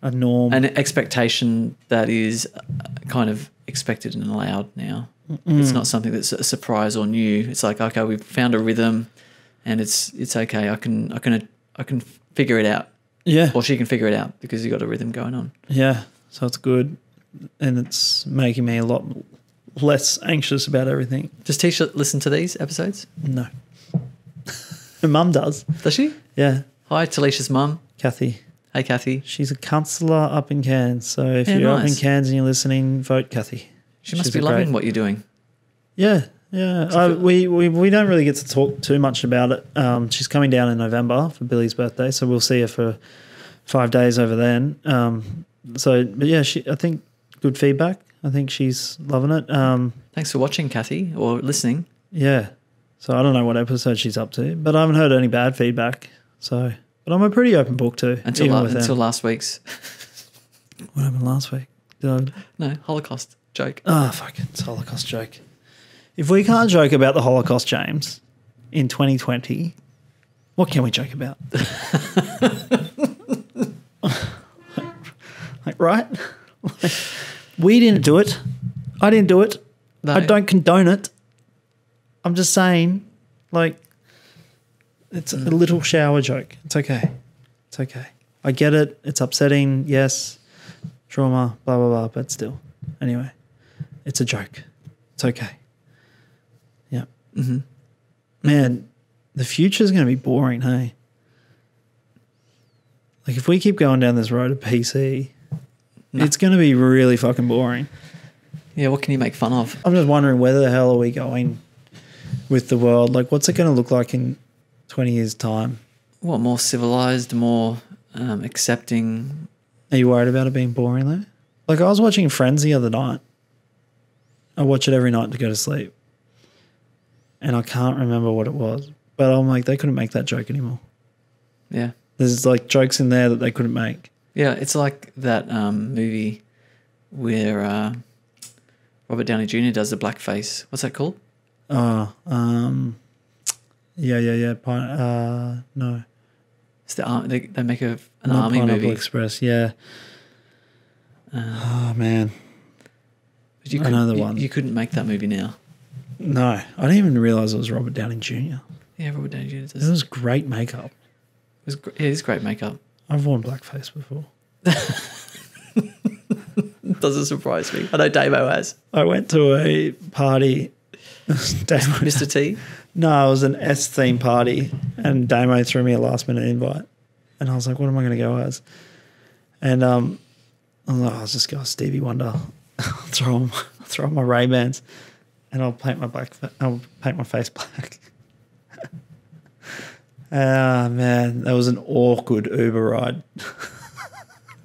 Speaker 2: a norm,
Speaker 1: an expectation that is kind of expected and allowed now. It's not something that's a surprise or new. It's like, okay, we've found a rhythm, and it's okay. I can figure it out.
Speaker 2: Yeah,
Speaker 1: or she can figure it out because you got a rhythm going on.
Speaker 2: Yeah, so it's good, and it's making me a lot less anxious about everything.
Speaker 1: Does Tisha listen to these episodes?
Speaker 2: No, her mum does.
Speaker 1: Does she?
Speaker 2: Yeah.
Speaker 1: Hi, Talisha's mum,
Speaker 2: Kathy.
Speaker 1: Hey, Kathy.
Speaker 2: She's a councillor up in Cairns, so if you're up in Cairns and you're listening, vote Kathy.
Speaker 1: She must be loving what you're doing.
Speaker 2: Yeah, yeah. We don't really get to talk too much about it. She's coming down in November for Billy's birthday, so we'll see her for 5 days over then. But yeah, I think good feedback. I think she's loving it.
Speaker 1: Thanks for watching, Kathy, or listening.
Speaker 2: Yeah. So I don't know what episode she's up to, but I haven't heard any bad feedback. So, but I'm a pretty open book too.
Speaker 1: Until last week's.
Speaker 2: What happened last week?
Speaker 1: No, Holocaust joke.
Speaker 2: Oh, fuck it. It's a Holocaust joke. If we can't joke about the Holocaust, James, in 2020, what can we joke about? Right? We didn't do it. I didn't do it. No. I don't condone it. I'm just saying, it's a little shower joke. It's okay. It's okay. I get it. It's upsetting. Yes. Trauma, blah, blah, blah. But still. Anyway, it's a joke. It's okay. Yeah.
Speaker 1: Mm-hmm.
Speaker 2: Man, the future's going to be boring, hey? Like, if we keep going down this road of PC, it's going to be really fucking boring.
Speaker 1: Yeah, what can you make fun of?
Speaker 2: I'm just wondering where the hell are we going with the world? Like, what's it going to look like in 20 years' time?
Speaker 1: What, more civilized, more accepting?
Speaker 2: Are you worried about it being boring, though? Like, I was watching Friends the other night. I watch it every night to go to sleep. And I can't remember what it was. But I'm like, they couldn't make that joke anymore.
Speaker 1: Yeah.
Speaker 2: There's, jokes in there that they couldn't make.
Speaker 1: Yeah, it's like that movie where Robert Downey Jr. does the blackface. What's that called?
Speaker 2: Oh, yeah. No.
Speaker 1: It's they make an
Speaker 2: Not
Speaker 1: army
Speaker 2: Pineapple
Speaker 1: movie.
Speaker 2: Express, yeah. Oh, man.
Speaker 1: But you
Speaker 2: I know the
Speaker 1: you,
Speaker 2: one.
Speaker 1: You couldn't make that movie now.
Speaker 2: No, I didn't even realise it was Robert Downey Jr.
Speaker 1: Yeah, Robert Downey Jr.
Speaker 2: It was great makeup.
Speaker 1: It is great makeup.
Speaker 2: I've worn blackface before.
Speaker 1: Doesn't surprise me. I know Damo has.
Speaker 2: I went to a party.
Speaker 1: Mr. T?
Speaker 2: No, it was an S-theme party, and Damo threw me a last-minute invite. And I was like, what am I going to go as? And I was like, I'll just go Stevie Wonder. I'll throw on my Ray-Bans, and I'll paint my face black. Ah, man, that was an awkward Uber ride.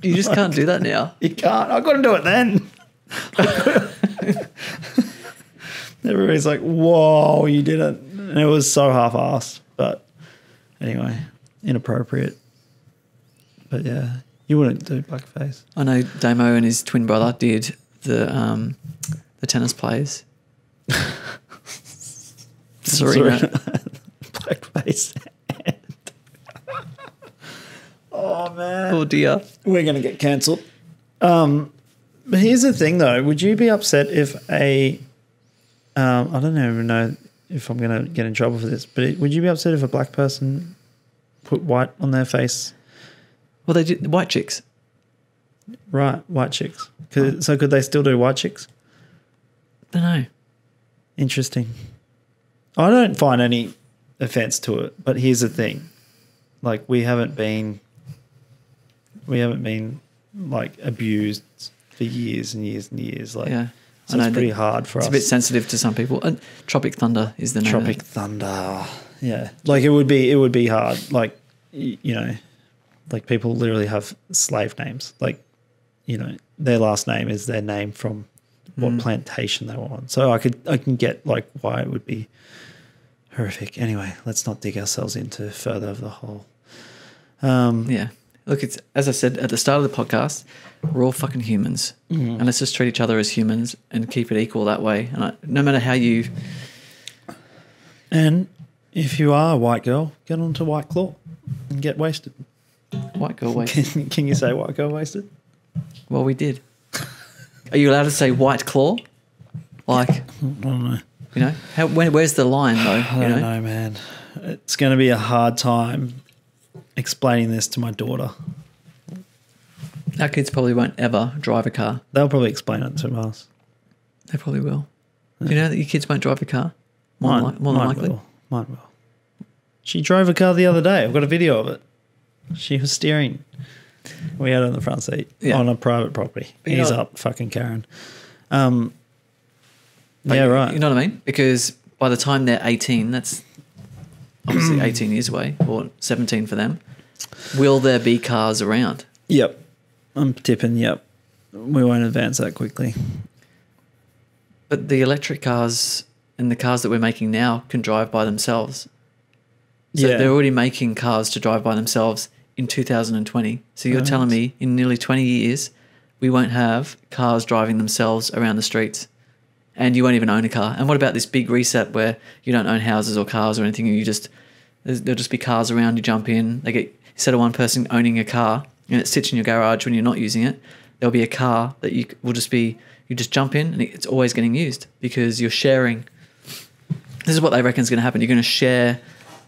Speaker 1: You just can't do that now.
Speaker 2: You can't. I couldn't do it then. Everybody's like, whoa, you did it. And it was so half-assed. But anyway, inappropriate. But yeah, you wouldn't do blackface.
Speaker 1: I know Damo and his twin brother did the tennis players. Serena.
Speaker 2: Blackface. Oh, man.
Speaker 1: Oh, dear.
Speaker 2: We're going to get cancelled. But here's the thing, though. Would you be upset if I don't even know if I'm going to get in trouble for this, but would you be upset if a black person put white on their face?
Speaker 1: Well, they did white chicks.
Speaker 2: Right, white chicks. So could they still do white chicks?
Speaker 1: I don't know.
Speaker 2: Interesting. I don't find any offence to it, but here's the thing. Like, we haven't been like abused for years and years and years. Like,
Speaker 1: Yeah.
Speaker 2: so it's pretty hard for us.
Speaker 1: It's a bit sensitive to some people. And Tropic Thunder is the name.
Speaker 2: Tropic Thunder. Yeah. Like, it would be hard. Like, you know, like people literally have slave names. Like, you know, their last name is their name from what plantation they were on. So I can get like why it would be horrific. Anyway, let's not dig ourselves into further of the hole.
Speaker 1: Yeah. Look, it's as I said at the start of the podcast, we're all fucking humans, and let's just treat each other as humans and keep it equal that way. And no matter how you.
Speaker 2: And if you are a white girl, get onto White Claw and get wasted.
Speaker 1: White girl wasted.
Speaker 2: Can you say white girl wasted?
Speaker 1: Well, we did. Are you allowed to say White Claw? Like,
Speaker 2: I don't know.
Speaker 1: you know, where's the line though?
Speaker 2: I don't know, man. It's going to be a hard time explaining this to my daughter.
Speaker 1: Our kids probably won't ever drive a car.
Speaker 2: They'll probably explain it to us.
Speaker 1: They probably will. Do you know that your kids won't drive a car? More than likely.
Speaker 2: Mine will. She drove a car the other day. I've got a video of it. She was steering. We had her in the front seat on a private property. He's up, fucking Karen. Yeah, right.
Speaker 1: You know what I mean? Because by the time they're 18, that's obviously 18 years away, or 17 for them. Will there be cars around?
Speaker 2: Yep. I'm tipping, yep. We won't advance that quickly.
Speaker 1: But the electric cars and the cars that we're making now can drive by themselves. So they're already making cars to drive by themselves in 2020. So you're telling me in nearly 20 years, we won't have cars driving themselves around the streets, and you won't even own a car. And what about this big reset where you don't own houses or cars or anything, and there'll just be cars around, you jump in, instead of one person owning a car and it sits in your garage when you're not using it, there'll be a car that you just jump in and it's always getting used because you're sharing. This is what they reckon is going to happen. You're going to share.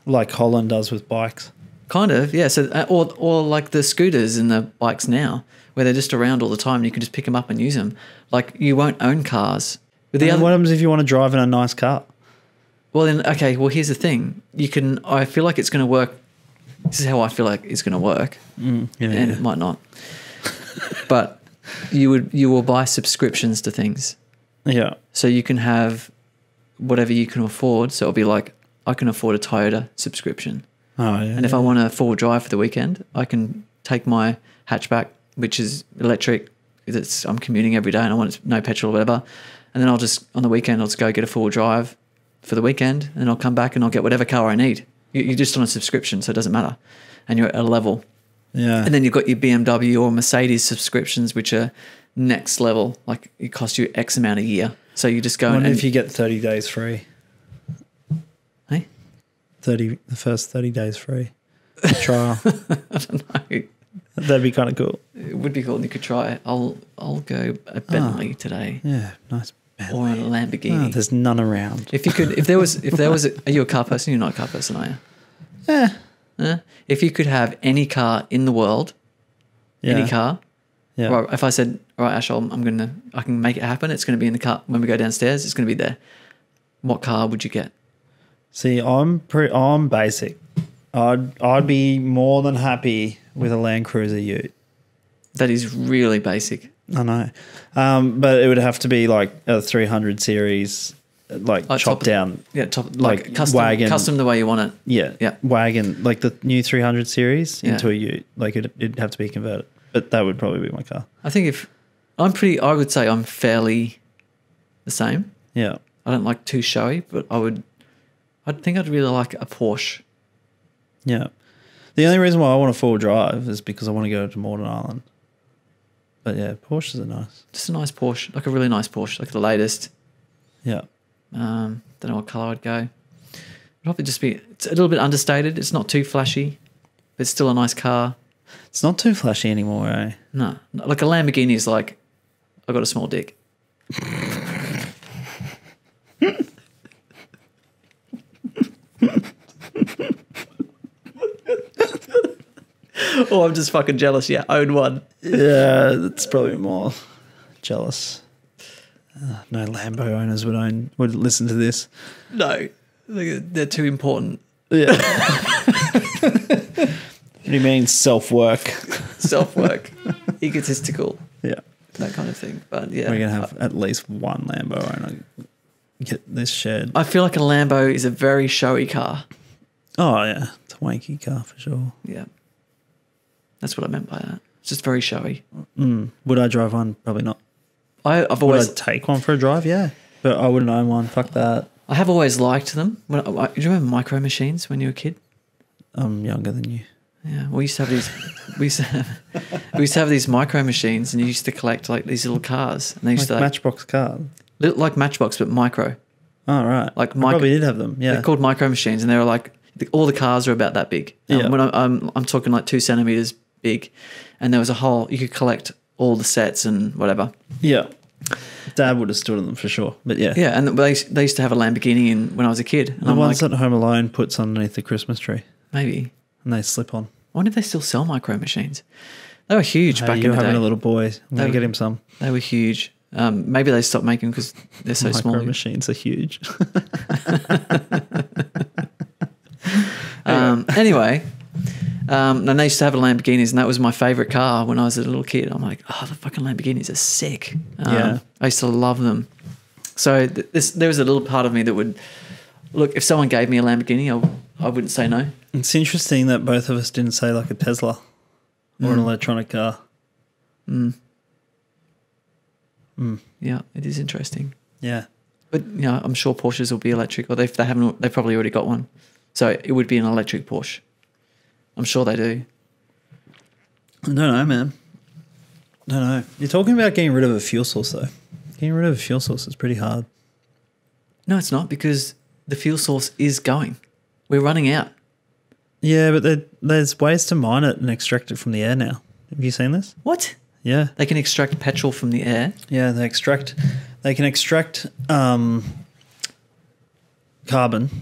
Speaker 2: Like Holland does with bikes.
Speaker 1: Kind of, yeah. So, or like the scooters and the bikes now, where they're just around all the time and you can just pick them up and use them. Like, you won't own cars.
Speaker 2: What happens if you want to drive in a nice car?
Speaker 1: Well, then, okay, well, here's the thing. I feel like it's going to work. This is how I feel like it's going to work. And it might not. But you will buy subscriptions to things.
Speaker 2: Yeah.
Speaker 1: So you can have whatever you can afford. So it'll be like, I can afford a Toyota subscription.
Speaker 2: Oh, yeah.
Speaker 1: And if I want a four-wheel drive for the weekend, I can take my hatchback, which is electric. I'm commuting every day and I want no petrol or whatever. And then on the weekend, I'll just go get a four-wheel drive for the weekend, and I'll come back and I'll get whatever car I need. You're just on a subscription, so it doesn't matter. And you're at a level.
Speaker 2: Yeah.
Speaker 1: And then you've got your BMW or Mercedes subscriptions, which are next level. Like it costs you X amount a year. So you just go
Speaker 2: I wonder
Speaker 1: and
Speaker 2: if you get 30 days free.
Speaker 1: Hey?
Speaker 2: The first 30 days free. Trial.
Speaker 1: I don't know.
Speaker 2: That'd be kind of cool.
Speaker 1: It would be cool. And you could try it. I'll go a Bentley today.
Speaker 2: Yeah, nice. Bentley.
Speaker 1: Or a Lamborghini.
Speaker 2: Oh, there's none around.
Speaker 1: If there was, are you a car person? You're not a car person, are you?
Speaker 2: Yeah.
Speaker 1: If you could have any car in the world, any car,
Speaker 2: Yeah.
Speaker 1: right, if I said, all right, Ash, I can make it happen. It's going to be in the car when we go downstairs. It's going to be there. What car would you get?
Speaker 2: See, I'm basic. I'd be more than happy with a Land Cruiser Ute.
Speaker 1: That is really basic.
Speaker 2: I know, but it would have to be like a 300 series, like chopped down.
Speaker 1: Yeah,
Speaker 2: like
Speaker 1: custom,
Speaker 2: wagon.
Speaker 1: custom the way you want it.
Speaker 2: Yeah, wagon, like the new 300 series
Speaker 1: Yeah.
Speaker 2: into a Ute. Like it'd have to be converted, but that would probably be my car.
Speaker 1: I think I would say I'm fairly the same.
Speaker 2: Yeah,
Speaker 1: I don't like too showy, but I think I'd really like a Porsche.
Speaker 2: yeah. The only reason why I want a 4-wheel drive is because I want to go to Northern Ireland. But yeah, Porsches are nice.
Speaker 1: Just a nice Porsche, like a really nice Porsche, like the latest.
Speaker 2: Yeah.
Speaker 1: Don't know what colour I'd go. Probably just it's a little bit understated. It's not too flashy, but it's still a nice car.
Speaker 2: It's not too flashy anymore, eh?
Speaker 1: No, like a Lamborghini is like, I got a small dick. Oh, I'm just fucking jealous. Yeah, own one.
Speaker 2: Yeah, that's probably more jealous. No Lambo owners would listen to this.
Speaker 1: No, they're too important.
Speaker 2: Yeah. What do you mean self-work?
Speaker 1: Self-work, egotistical,
Speaker 2: Yeah.
Speaker 1: that kind of thing. But yeah,
Speaker 2: We're going to have at least one Lambo owner get this shared.
Speaker 1: I feel like a Lambo is a very showy car.
Speaker 2: Oh, yeah. It's a wanky car for sure.
Speaker 1: Yeah, that's what I meant by that. It's just very showy.
Speaker 2: Would I drive one? Probably not.
Speaker 1: I've
Speaker 2: Would
Speaker 1: always
Speaker 2: I take one for a drive? Yeah. But I wouldn't own one. Fuck that.
Speaker 1: I have always liked them. Do you remember Micro Machines when you were a kid?
Speaker 2: I'm younger than you.
Speaker 1: Yeah, we used to have these. We used to have these Micro Machines, and you used to collect like these little cars, and they used
Speaker 2: Like
Speaker 1: to
Speaker 2: Matchbox car.
Speaker 1: like Matchbox but micro.
Speaker 2: Oh, right.
Speaker 1: Like
Speaker 2: I probably did have them. Yeah.
Speaker 1: They're called Micro Machines, and they were like all the cars are about that big.
Speaker 2: Yeah.
Speaker 1: When I'm talking like 2 centimeters big, and there was a whole you could collect all the sets and whatever.
Speaker 2: Yeah. Dad would have stood on them for sure. But yeah.
Speaker 1: Yeah, and they used to have a Lamborghini when I was a kid. And
Speaker 2: The
Speaker 1: I'm
Speaker 2: ones
Speaker 1: like,
Speaker 2: that Home Alone puts underneath the Christmas tree
Speaker 1: maybe.
Speaker 2: and they slip on.
Speaker 1: I wonder if they still sell Micro Machines. They were huge
Speaker 2: Hey,
Speaker 1: back in
Speaker 2: you're
Speaker 1: the
Speaker 2: having
Speaker 1: day.
Speaker 2: a little boy. I'm going to get him some.
Speaker 1: They were huge. Maybe they stopped making because they're so
Speaker 2: Micro
Speaker 1: small.
Speaker 2: machines are huge.
Speaker 1: Anyway, and they used to have a Lamborghinis, and that was my favourite car when I was a little kid. I'm like, oh, the fucking Lamborghinis are sick.
Speaker 2: Yeah.
Speaker 1: I used to love them. So there was a little part of me that would look if someone gave me a Lamborghini, I wouldn't say no.
Speaker 2: It's interesting that both of us didn't say like a Tesla or an electronic car.
Speaker 1: Yeah, it is interesting.
Speaker 2: Yeah.
Speaker 1: But I'm sure Porsches will be electric, or if they haven't, they've probably already got one. So it would be an electric Porsche. I'm sure they do.
Speaker 2: I don't know, man. I don't know. You're talking about getting rid of a fuel source, though. Getting rid of a fuel source is pretty hard.
Speaker 1: No, it's not, because the fuel source is going. We're running out.
Speaker 2: Yeah, but there's ways to mine it and extract it from the air now. Have you seen this?
Speaker 1: What?
Speaker 2: Yeah.
Speaker 1: They can extract petrol from the air.
Speaker 2: Yeah, they can extract carbon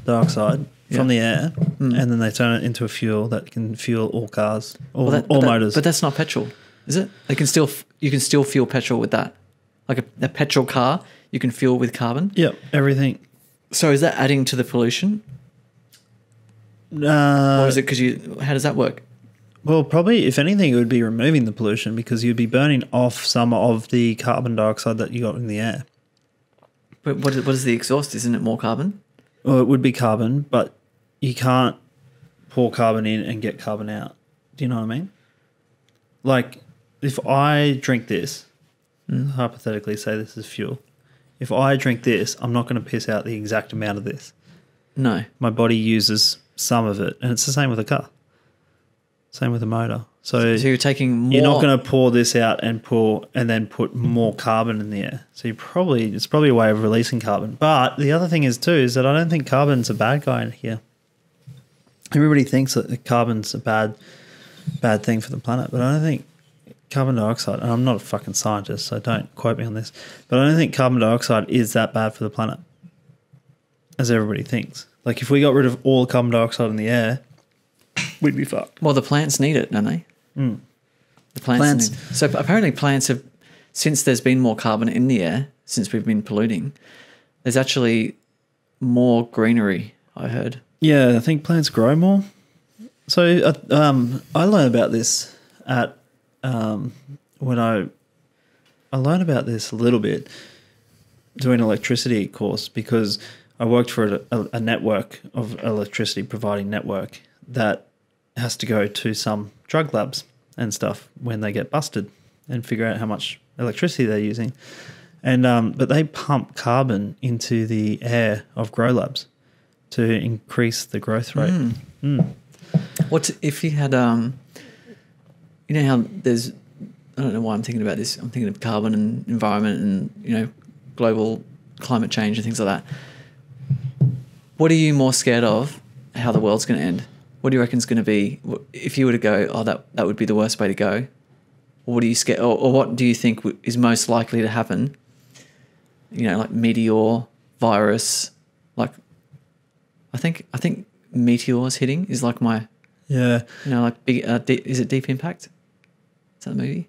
Speaker 2: dioxide from the air, and then they turn it into a fuel that can fuel all cars, all motors.
Speaker 1: But that's not petrol, is it? You can still fuel petrol with that. Like a petrol car, you can fuel with carbon.
Speaker 2: Yep, everything.
Speaker 1: So is that adding to the pollution? Or is it because how does that work?
Speaker 2: Well, probably, if anything, it would be removing the pollution because you'd be burning off some of the carbon dioxide that you got in the air.
Speaker 1: But what is the exhaust? Isn't it more carbon?
Speaker 2: Well, it would be carbon, but you can't pour carbon in and get carbon out. Do you know what I mean? Like, if I drink this, hypothetically say this is fuel, if I drink this, I'm not going to piss out the exact amount of this.
Speaker 1: No.
Speaker 2: My body uses some of it, and it's the same with a car. Same with a motor. So
Speaker 1: you're taking more.
Speaker 2: You're not going to pour this out and then put more carbon in the air. So it's probably a way of releasing carbon. But the other thing is too is that I don't think carbon's a bad guy in here. Everybody thinks that carbon's a bad thing for the planet, but I don't think carbon dioxide, and I'm not a fucking scientist, so don't quote me on this, but I don't think carbon dioxide is that bad for the planet as everybody thinks. Like if we got rid of all carbon dioxide in the air, we'd be fucked.
Speaker 1: Well, the plants need it, don't they?
Speaker 2: Mm.
Speaker 1: The plants. So apparently plants have, since there's been more carbon in the air, since we've been polluting, there's actually more greenery, I heard.
Speaker 2: Yeah, I think plants grow more. So I learned about this at when I learned about this a little bit doing an electricity course because I worked for a network of electricity providing network that has to go to some drug labs and stuff when they get busted and figure out how much electricity they're using. And but they pump carbon into the air of grow labs to increase the growth rate.
Speaker 1: What if you had you know how there's, I don't know why I'm thinking about this. I'm thinking of carbon and environment and global climate change and things like that. What are you more scared of? How the world's going to end? What do you reckon is going to be if you were to go? Oh, that would be the worst way to go. Or what are you scared? Or what do you think is most likely to happen? Like meteor, virus. Like, I think meteors hitting is like my like big. Is it Deep Impact? Is that a movie?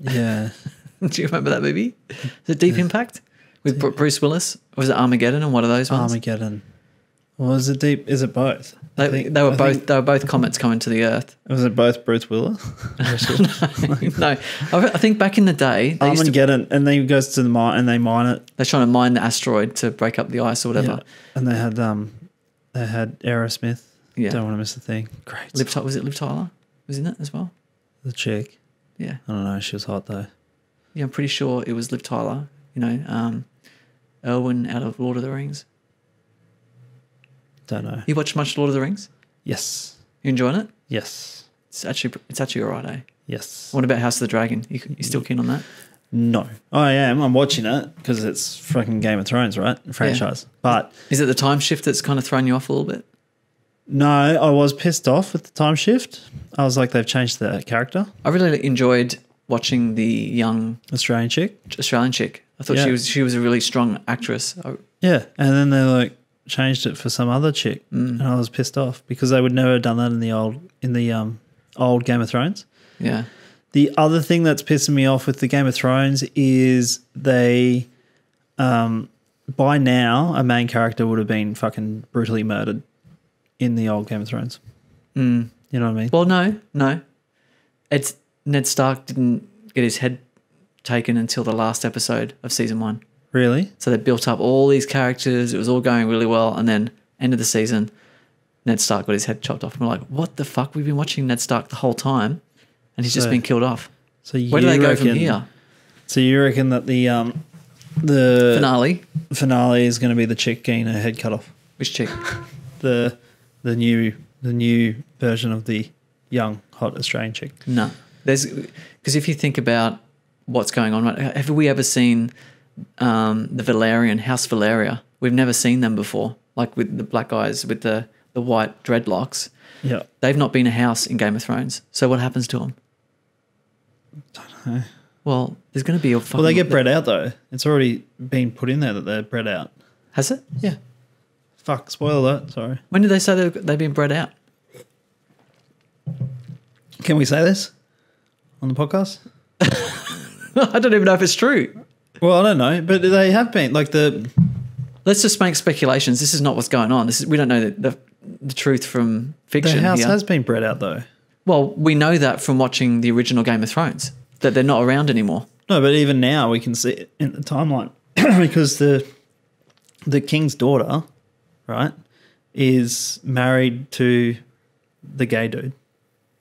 Speaker 2: Yeah.
Speaker 1: Do you remember that movie? Is it Deep Impact with Bruce Willis? Or was it Armageddon and one of those ones?
Speaker 2: Armageddon. Well, is it deep? Is it both?
Speaker 1: They were both comets coming to the Earth.
Speaker 2: Was it both Bruce Willis?
Speaker 1: No. I think back in the day,
Speaker 2: Armageddon, and then he goes to the mine and they mine it.
Speaker 1: They're trying to mine the asteroid to break up the ice or whatever.
Speaker 2: Yeah. And they had Aerosmith.
Speaker 1: Yeah.
Speaker 2: Don't want to miss a thing. Great.
Speaker 1: Was it Liv Tyler? Was in it as well?
Speaker 2: The chick.
Speaker 1: Yeah.
Speaker 2: I don't know. She was hot though.
Speaker 1: Yeah, I'm pretty sure it was Liv Tyler. Elwyn out of Lord of the Rings.
Speaker 2: Don't know.
Speaker 1: You watch much Lord of the Rings?
Speaker 2: Yes.
Speaker 1: You enjoying it?
Speaker 2: Yes.
Speaker 1: It's actually alright, eh?
Speaker 2: Yes.
Speaker 1: What about House of the Dragon? You still keen on that?
Speaker 2: No. I am. I'm watching it because it's fucking Game of Thrones, right? Franchise. Yeah. But
Speaker 1: is it the time shift that's kind of thrown you off a little bit?
Speaker 2: No, I was pissed off with the time shift. I was like, they've changed the character.
Speaker 1: I really enjoyed watching the young
Speaker 2: Australian chick.
Speaker 1: I thought she was a really strong actress.
Speaker 2: Yeah, and then they changed it for some other chick, and I was pissed off because they would never have done that in the old Game of Thrones.
Speaker 1: Yeah.
Speaker 2: The other thing that's pissing me off with the Game of Thrones is they, by now, a main character would have been fucking brutally murdered in the old Game of Thrones. You know what I mean?
Speaker 1: Well, no. It's Ned Stark didn't get his head taken until the last episode of season 1.
Speaker 2: Really?
Speaker 1: So they built up all these characters. It was all going really well. And then end of the season, Ned Stark got his head chopped off. And we're like, what the fuck? We've been watching Ned Stark the whole time and he's just been killed off.
Speaker 2: So
Speaker 1: where do they go from here?
Speaker 2: So you reckon that the finale is going to be the chick getting her head cut off?
Speaker 1: Which chick?
Speaker 2: the new version of the young hot Australian chick.
Speaker 1: No. Because if you think about what's going on, right? Have we ever seen the Valerian, House Valeria? We've never seen them before, like with the black guys with the white dreadlocks.
Speaker 2: Yeah.
Speaker 1: They've not been a house in Game of Thrones. So what happens to them?
Speaker 2: Don't know.
Speaker 1: Well, there's going to be a fucking...
Speaker 2: Well, they get bred out though. It's already been put in there that they're bred out.
Speaker 1: Has it?
Speaker 2: Yeah. Fuck, spoiler alert, sorry.
Speaker 1: When did they say they've been bred out?
Speaker 2: Can we say this on the podcast?
Speaker 1: I don't even know if it's true.
Speaker 2: Well, I don't know, but they have been.
Speaker 1: Let's just make speculations. This is not what's going on. We don't know the truth from fiction.
Speaker 2: The house
Speaker 1: here.
Speaker 2: has been bred out though.
Speaker 1: Well, we know that from watching the original Game of Thrones, that they're not around anymore.
Speaker 2: No, but even now we can see it in the timeline because the king's daughter, right, is married to the gay dude.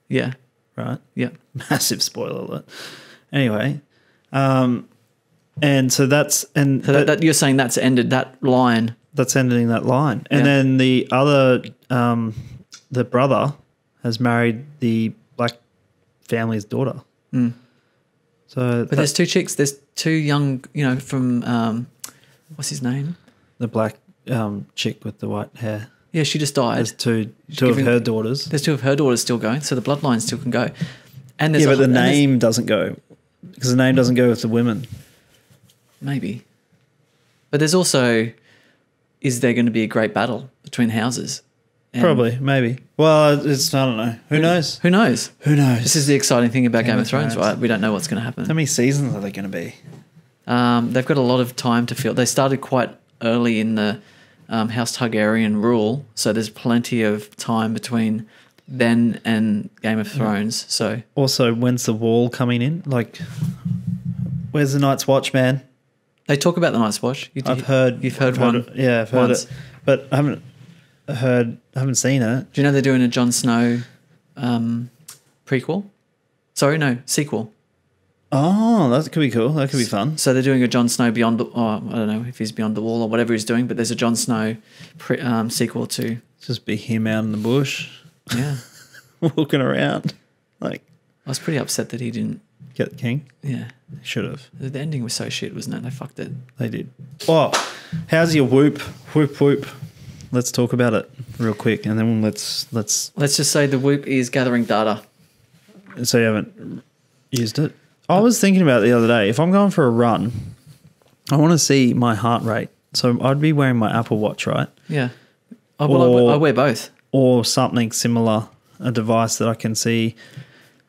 Speaker 1: Yeah.
Speaker 2: Right?
Speaker 1: Yeah.
Speaker 2: Massive spoiler alert. Anyway, and so that's... and
Speaker 1: so that you're saying that's ended that line.
Speaker 2: That's ending that line. And then the other, the brother has married the black family's daughter.
Speaker 1: Mm.
Speaker 2: So,
Speaker 1: but there's two chicks. There's two young, from what's his name?
Speaker 2: The black chick with the white hair.
Speaker 1: Yeah, she just died.
Speaker 2: There's two of her daughters.
Speaker 1: There's two of her daughters still going, so the bloodline still can go. And there's
Speaker 2: but the name doesn't go because the name doesn't go with the women.
Speaker 1: Maybe. But there's also, is there going to be a great battle between houses? And
Speaker 2: probably, maybe. Well, I don't know. Who knows?
Speaker 1: Who knows?
Speaker 2: Who knows?
Speaker 1: This is the exciting thing about Game of Thrones, right? We don't know what's going to happen.
Speaker 2: How many seasons are they going to be?
Speaker 1: They've got a lot of time to fill. They started quite early in the House Targaryen rule, so there's plenty of time between then and Game of Thrones. So
Speaker 2: also, when's the Wall coming in? Like, where's the Night's Watch, man?
Speaker 1: They talk about the Night's Watch. You've heard one.
Speaker 2: Yeah, I've heard it, but I haven't seen it.
Speaker 1: Do you know they're doing a Jon Snow prequel? Sorry, no, sequel.
Speaker 2: Oh, that could be cool. That could be fun.
Speaker 1: So they're doing a Jon Snow Beyond the... I don't know if he's Beyond the Wall or whatever he's doing, but there's a Jon Snow sequel to...
Speaker 2: Just be him out in the bush.
Speaker 1: Yeah.
Speaker 2: Walking around. Like,
Speaker 1: I was pretty upset that he didn't...
Speaker 2: Get the king?
Speaker 1: Yeah.
Speaker 2: Should have.
Speaker 1: The ending was so shit, wasn't it? They fucked it.
Speaker 2: They did. Oh, how's your whoop? Whoop, whoop. Let's talk about it real quick, and then let's
Speaker 1: just say the Whoop is gathering data.
Speaker 2: So you haven't used it? I was thinking about it the other day. If I'm going for a run, I want to see my heart rate. So I'd be wearing my Apple Watch, right?
Speaker 1: Yeah. Oh, well, I wear both.
Speaker 2: Or something similar, a device that I can see.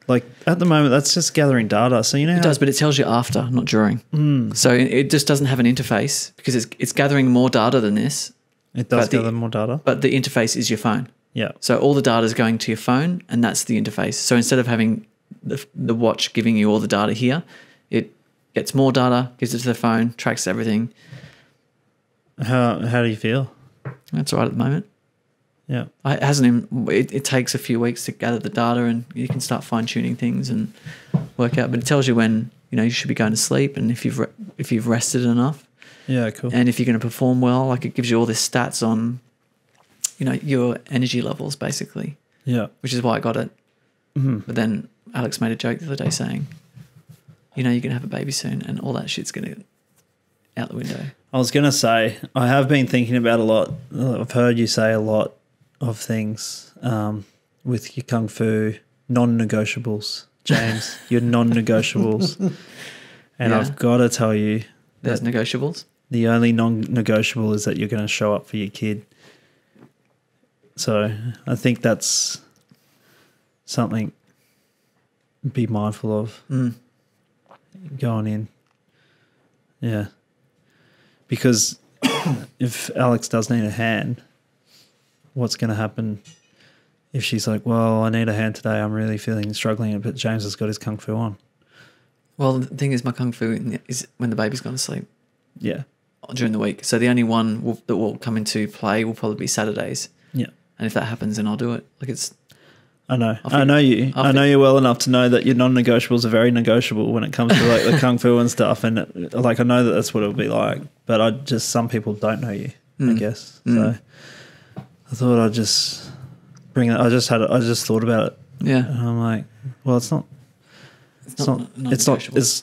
Speaker 2: Like at the moment, that's just gathering data. So
Speaker 1: it does, but it tells you after, not during. So it just doesn't have an interface because it's gathering more data than this.
Speaker 2: It does gather more data.
Speaker 1: But the interface is your phone.
Speaker 2: Yeah.
Speaker 1: So all the data is going to your phone, and that's the interface. So instead of having the watch giving you all the data here, it gets more data, gives it to the phone, tracks everything.
Speaker 2: How do you feel?
Speaker 1: That's all right at the moment.
Speaker 2: Yeah.
Speaker 1: It hasn't even, it takes a few weeks to gather the data, and you can start fine tuning things and work out. But it tells you when you should be going to sleep, and if you've rested enough.
Speaker 2: Yeah, cool.
Speaker 1: And if you're going to perform well, like it gives you all this stats on, your energy levels basically.
Speaker 2: Yeah.
Speaker 1: Which is why I got it.
Speaker 2: Mm-hmm.
Speaker 1: But then Alex made a joke the other day saying, you're going to have a baby soon, and all that shit's going to out the window.
Speaker 2: I was going to say, I have been thinking about a lot. I've heard you say a lot of things with your kung fu non-negotiables, James. Your non-negotiables. And I've got to tell you,
Speaker 1: there's negotiables.
Speaker 2: The only non-negotiable is that you're going to show up for your kid. So I think that's something to be mindful of going in. Yeah. Because if Alex does need a hand, what's going to happen if she's like, well, I need a hand today, I'm really struggling, but James has got his kung fu on?
Speaker 1: Well, the thing is, my kung fu is when the baby's gone to sleep.
Speaker 2: Yeah.
Speaker 1: During the week. So the only one that will come into play will probably be Saturdays.
Speaker 2: Yeah.
Speaker 1: And if that happens, then I'll do it. Like
Speaker 2: I know. I know you. I know you well enough to know that your non-negotiables are very negotiable when it comes to like the kung fu and stuff. And I know that that's what it'll be like. But some people don't know you, I guess. So I thought I'd just bring it. I just thought about it.
Speaker 1: Yeah.
Speaker 2: And I'm like, well, it's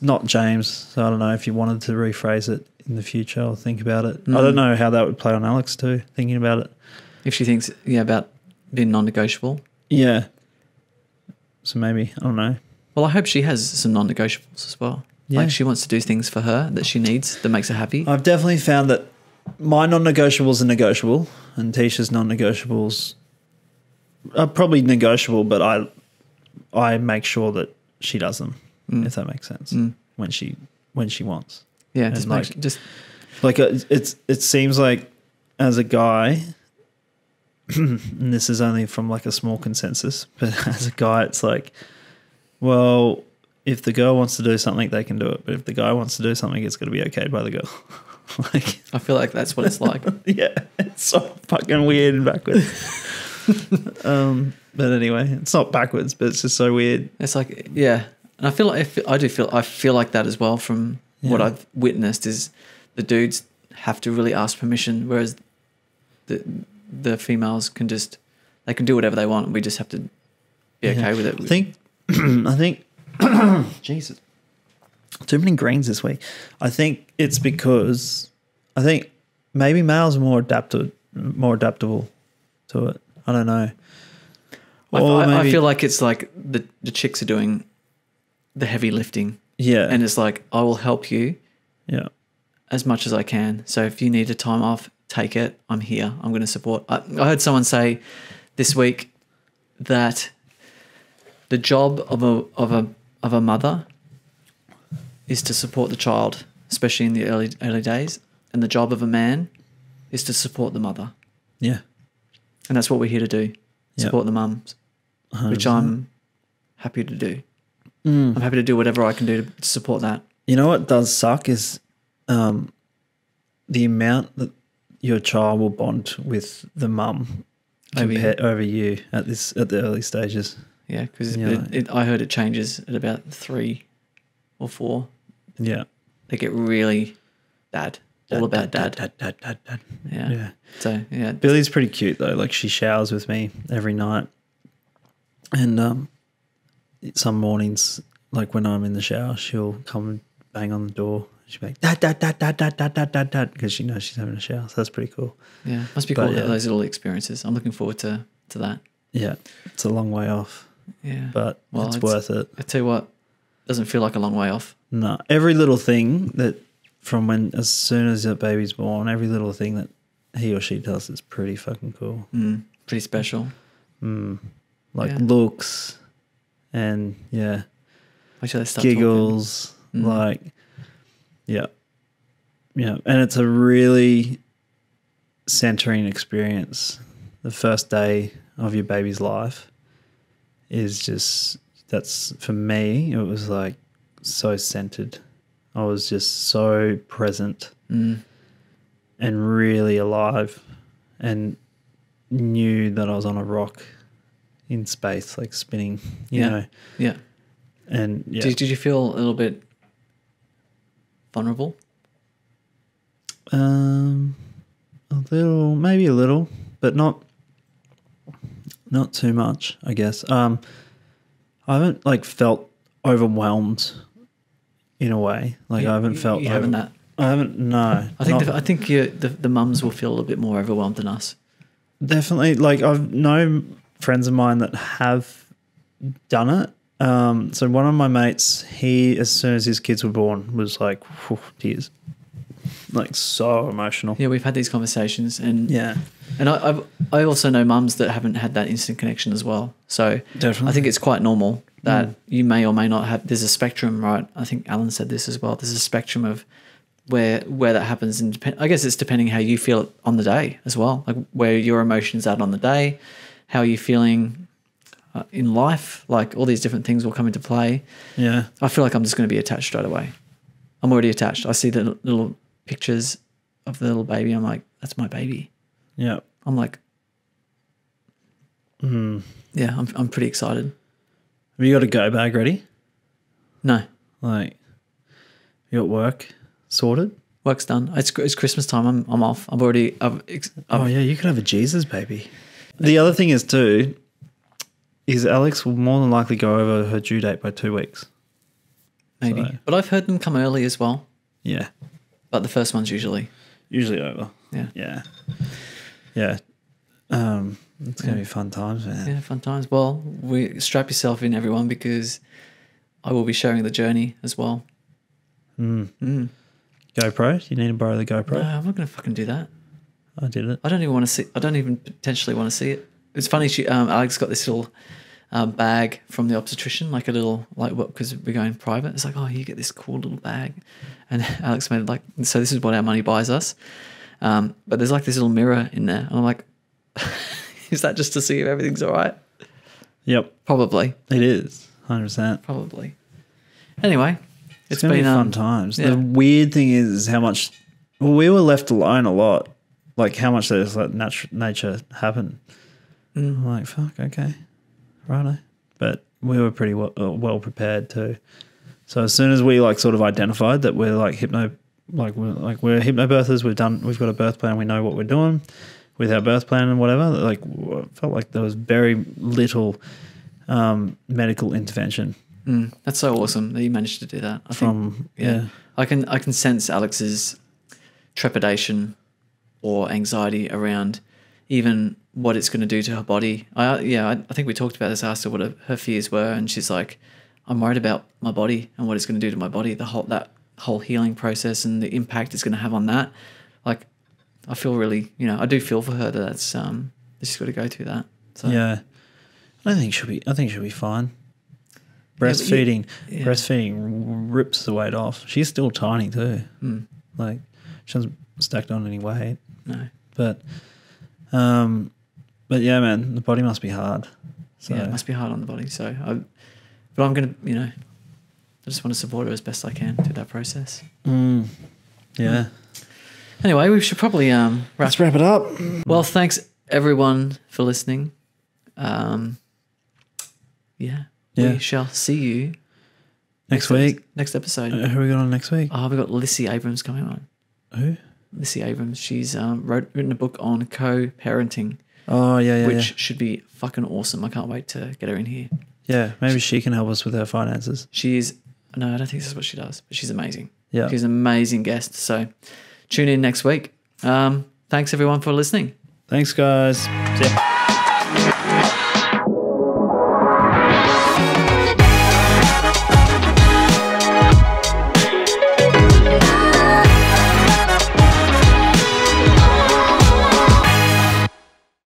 Speaker 2: not James. So I don't know if you wanted to rephrase it in the future or think about it. I don't know how that would play on Alex too, thinking about it.
Speaker 1: If she thinks, about being non-negotiable.
Speaker 2: Yeah. So maybe, I don't know.
Speaker 1: Well, I hope she has some non-negotiables as well.
Speaker 2: Yeah.
Speaker 1: Like she wants to do things for her that she needs, that makes her happy.
Speaker 2: I've definitely found that my non-negotiables are negotiable and Tisha's non-negotiables are probably negotiable, but I make sure that she does them, if that makes sense, when she wants.
Speaker 1: Yeah,
Speaker 2: it seems like as a guy, and this is only from like a small consensus, but as a guy, it's like, well, if the girl wants to do something, they can do it. But if the guy wants to do something, it's got to be okayed by the girl. Like,
Speaker 1: I feel like that's what it's like.
Speaker 2: Yeah, it's so fucking weird and backwards. But anyway, it's not backwards, but it's just so weird.
Speaker 1: It's like, yeah. And I feel like that as well from what I've witnessed is the dudes have to really ask permission, whereas the females can do whatever they want. We just have to be okay with it.
Speaker 2: I think, Jesus, too many greens this week. I think it's because I think maybe males are more adaptable to it. I don't know.
Speaker 1: I feel like it's like the chicks are doing the heavy lifting.
Speaker 2: Yeah.
Speaker 1: And it's like, I will help you as much as I can. So if you need a time off, take it. I'm here. I'm going to support. I heard someone say this week that the job of a mother is to support the child, especially in the early days. And the job of a man is to support the mother.
Speaker 2: Yeah.
Speaker 1: And that's what we're here to do. Support the mums,
Speaker 2: 100%.
Speaker 1: which I'm happy to do. I'm happy to do whatever I can do to support that.
Speaker 2: You know what does suck is the amount that your child will bond with the mum over you at the early stages.
Speaker 1: Yeah, because I heard it changes at about 3 or 4.
Speaker 2: Yeah.
Speaker 1: They get really dad. All about dad.
Speaker 2: Dad.
Speaker 1: Yeah. So, yeah.
Speaker 2: Billy's pretty cute, though. Like, she showers with me every night. And some mornings, like when I'm in the shower, she'll come and bang on the door. She'll be like, dad, because she knows she's having a shower. So that's pretty cool.
Speaker 1: Yeah. Must be cool, those little experiences. I'm looking forward to that.
Speaker 2: Yeah. It's a long way off.
Speaker 1: Yeah.
Speaker 2: But it's worth it.
Speaker 1: I tell you what, doesn't feel like a long way off.
Speaker 2: No. Every little thing that as soon as your baby's born, every little thing that he or she does is pretty fucking cool.
Speaker 1: Pretty special.
Speaker 2: Looks and
Speaker 1: start
Speaker 2: giggles, and it's a really centering experience. The first day of your baby's life is that's for me, it was like so centered. I was just so present and really alive and knew that I was on a rock in space, like spinning, you know.
Speaker 1: Yeah.
Speaker 2: And
Speaker 1: Did you feel a little bit vulnerable?
Speaker 2: Maybe a little, but not too much, I guess. I haven't felt overwhelmed in a way. I haven't felt.
Speaker 1: You haven't that.
Speaker 2: I haven't. No.
Speaker 1: I think the mums will feel a bit more overwhelmed than us.
Speaker 2: Definitely. I've known friends of mine that have done it. So one of my mates, he, as soon as his kids were born, was like, whew, tears, so emotional.
Speaker 1: Yeah, we've had these conversations, and
Speaker 2: and
Speaker 1: I also know mums that haven't had that instant connection as well. So
Speaker 2: definitely,
Speaker 1: I think it's quite normal that you may or may not have. There's a spectrum, right? I think Alan said this as well. There's a spectrum of where that happens, and I guess it's depending how you feel it on the day as well, like where your emotions are on the day, how are you feeling in life, all these different things will come into play.
Speaker 2: Yeah.
Speaker 1: I feel like I'm just going to be attached straight away. I'm already attached. I see the little pictures of the little baby. I'm like, that's my baby.
Speaker 2: Yeah.
Speaker 1: I'm like, yeah, I'm pretty excited.
Speaker 2: Have you got a go bag ready?
Speaker 1: No.
Speaker 2: You got work sorted?
Speaker 1: Work's done. It's Christmas time. I'm off. Oh
Speaker 2: yeah, you could have a Jesus baby. The other thing is too, is Alex will more than likely go over her due date by 2 weeks.
Speaker 1: Maybe. So. But I've heard them come early as well.
Speaker 2: Yeah.
Speaker 1: But the first one's usually
Speaker 2: over.
Speaker 1: Yeah.
Speaker 2: Yeah. Yeah. It's going to be fun times, man.
Speaker 1: Yeah, fun times. Well, strap yourself in, everyone, because I will be sharing the journey as well.
Speaker 2: GoPro? You need to borrow the GoPro?
Speaker 1: No, I'm not going to fucking do that.
Speaker 2: I did it.
Speaker 1: I don't even potentially want to see it. It's funny, Alex got this little bag from the obstetrician, a little, because we're going private. It's like, oh, you get this cool little bag. And Alex made it so this is what our money buys us. But there's this little mirror in there. And I'm like, is that just to see if everything's all right?
Speaker 2: Yep.
Speaker 1: Probably.
Speaker 2: It is, 100%.
Speaker 1: Probably. Anyway,
Speaker 2: it's been fun times. Yeah. The weird thing is how much, we were left alone a lot. How much they just let nature happen. I'm like, fuck, okay, righto. But we were pretty well prepared too. So as soon as we sort of identified that we're we're hypnobirthers, we've got a birth plan, we know what we're doing with our birth plan and whatever. Felt like there was very little medical intervention.
Speaker 1: That's so awesome that you managed to do that. I think,
Speaker 2: yeah.
Speaker 1: I can sense Alex's trepidation or anxiety around even what it's going to do to her body. I think we talked about this. I asked her what her fears were, and she's like, I'm worried about my body and what it's going to do to my body, that whole healing process and the impact it's going to have on that. Like, I feel really, I do feel for her that she's got to go through that. So.
Speaker 2: Yeah, I think she'll be fine. Breastfeeding rips the weight off. She's still tiny too. Like, she hasn't stacked on any weight.
Speaker 1: No,
Speaker 2: but yeah, man, the body must be hard. So.
Speaker 1: Yeah, it must be hard on the body. So, but I'm gonna, I just want to support her as best I can through that process.
Speaker 2: Yeah.
Speaker 1: Anyway, we should probably
Speaker 2: let's wrap it up.
Speaker 1: Well, thanks everyone for listening. We shall see you
Speaker 2: next week.
Speaker 1: Next episode.
Speaker 2: Who are we got on next week?
Speaker 1: We got Lissy Abrams coming on.
Speaker 2: Who?
Speaker 1: Lissy Abrams. She's written a book on co-parenting.
Speaker 2: Oh, yeah.
Speaker 1: Which should be fucking awesome. I can't wait to get her in here.
Speaker 2: Yeah, maybe she can help us with her finances.
Speaker 1: No, I don't think this is what she does, but she's amazing.
Speaker 2: Yeah.
Speaker 1: She's an amazing guest. So tune in next week. Thanks everyone for listening.
Speaker 2: Thanks, guys. See ya.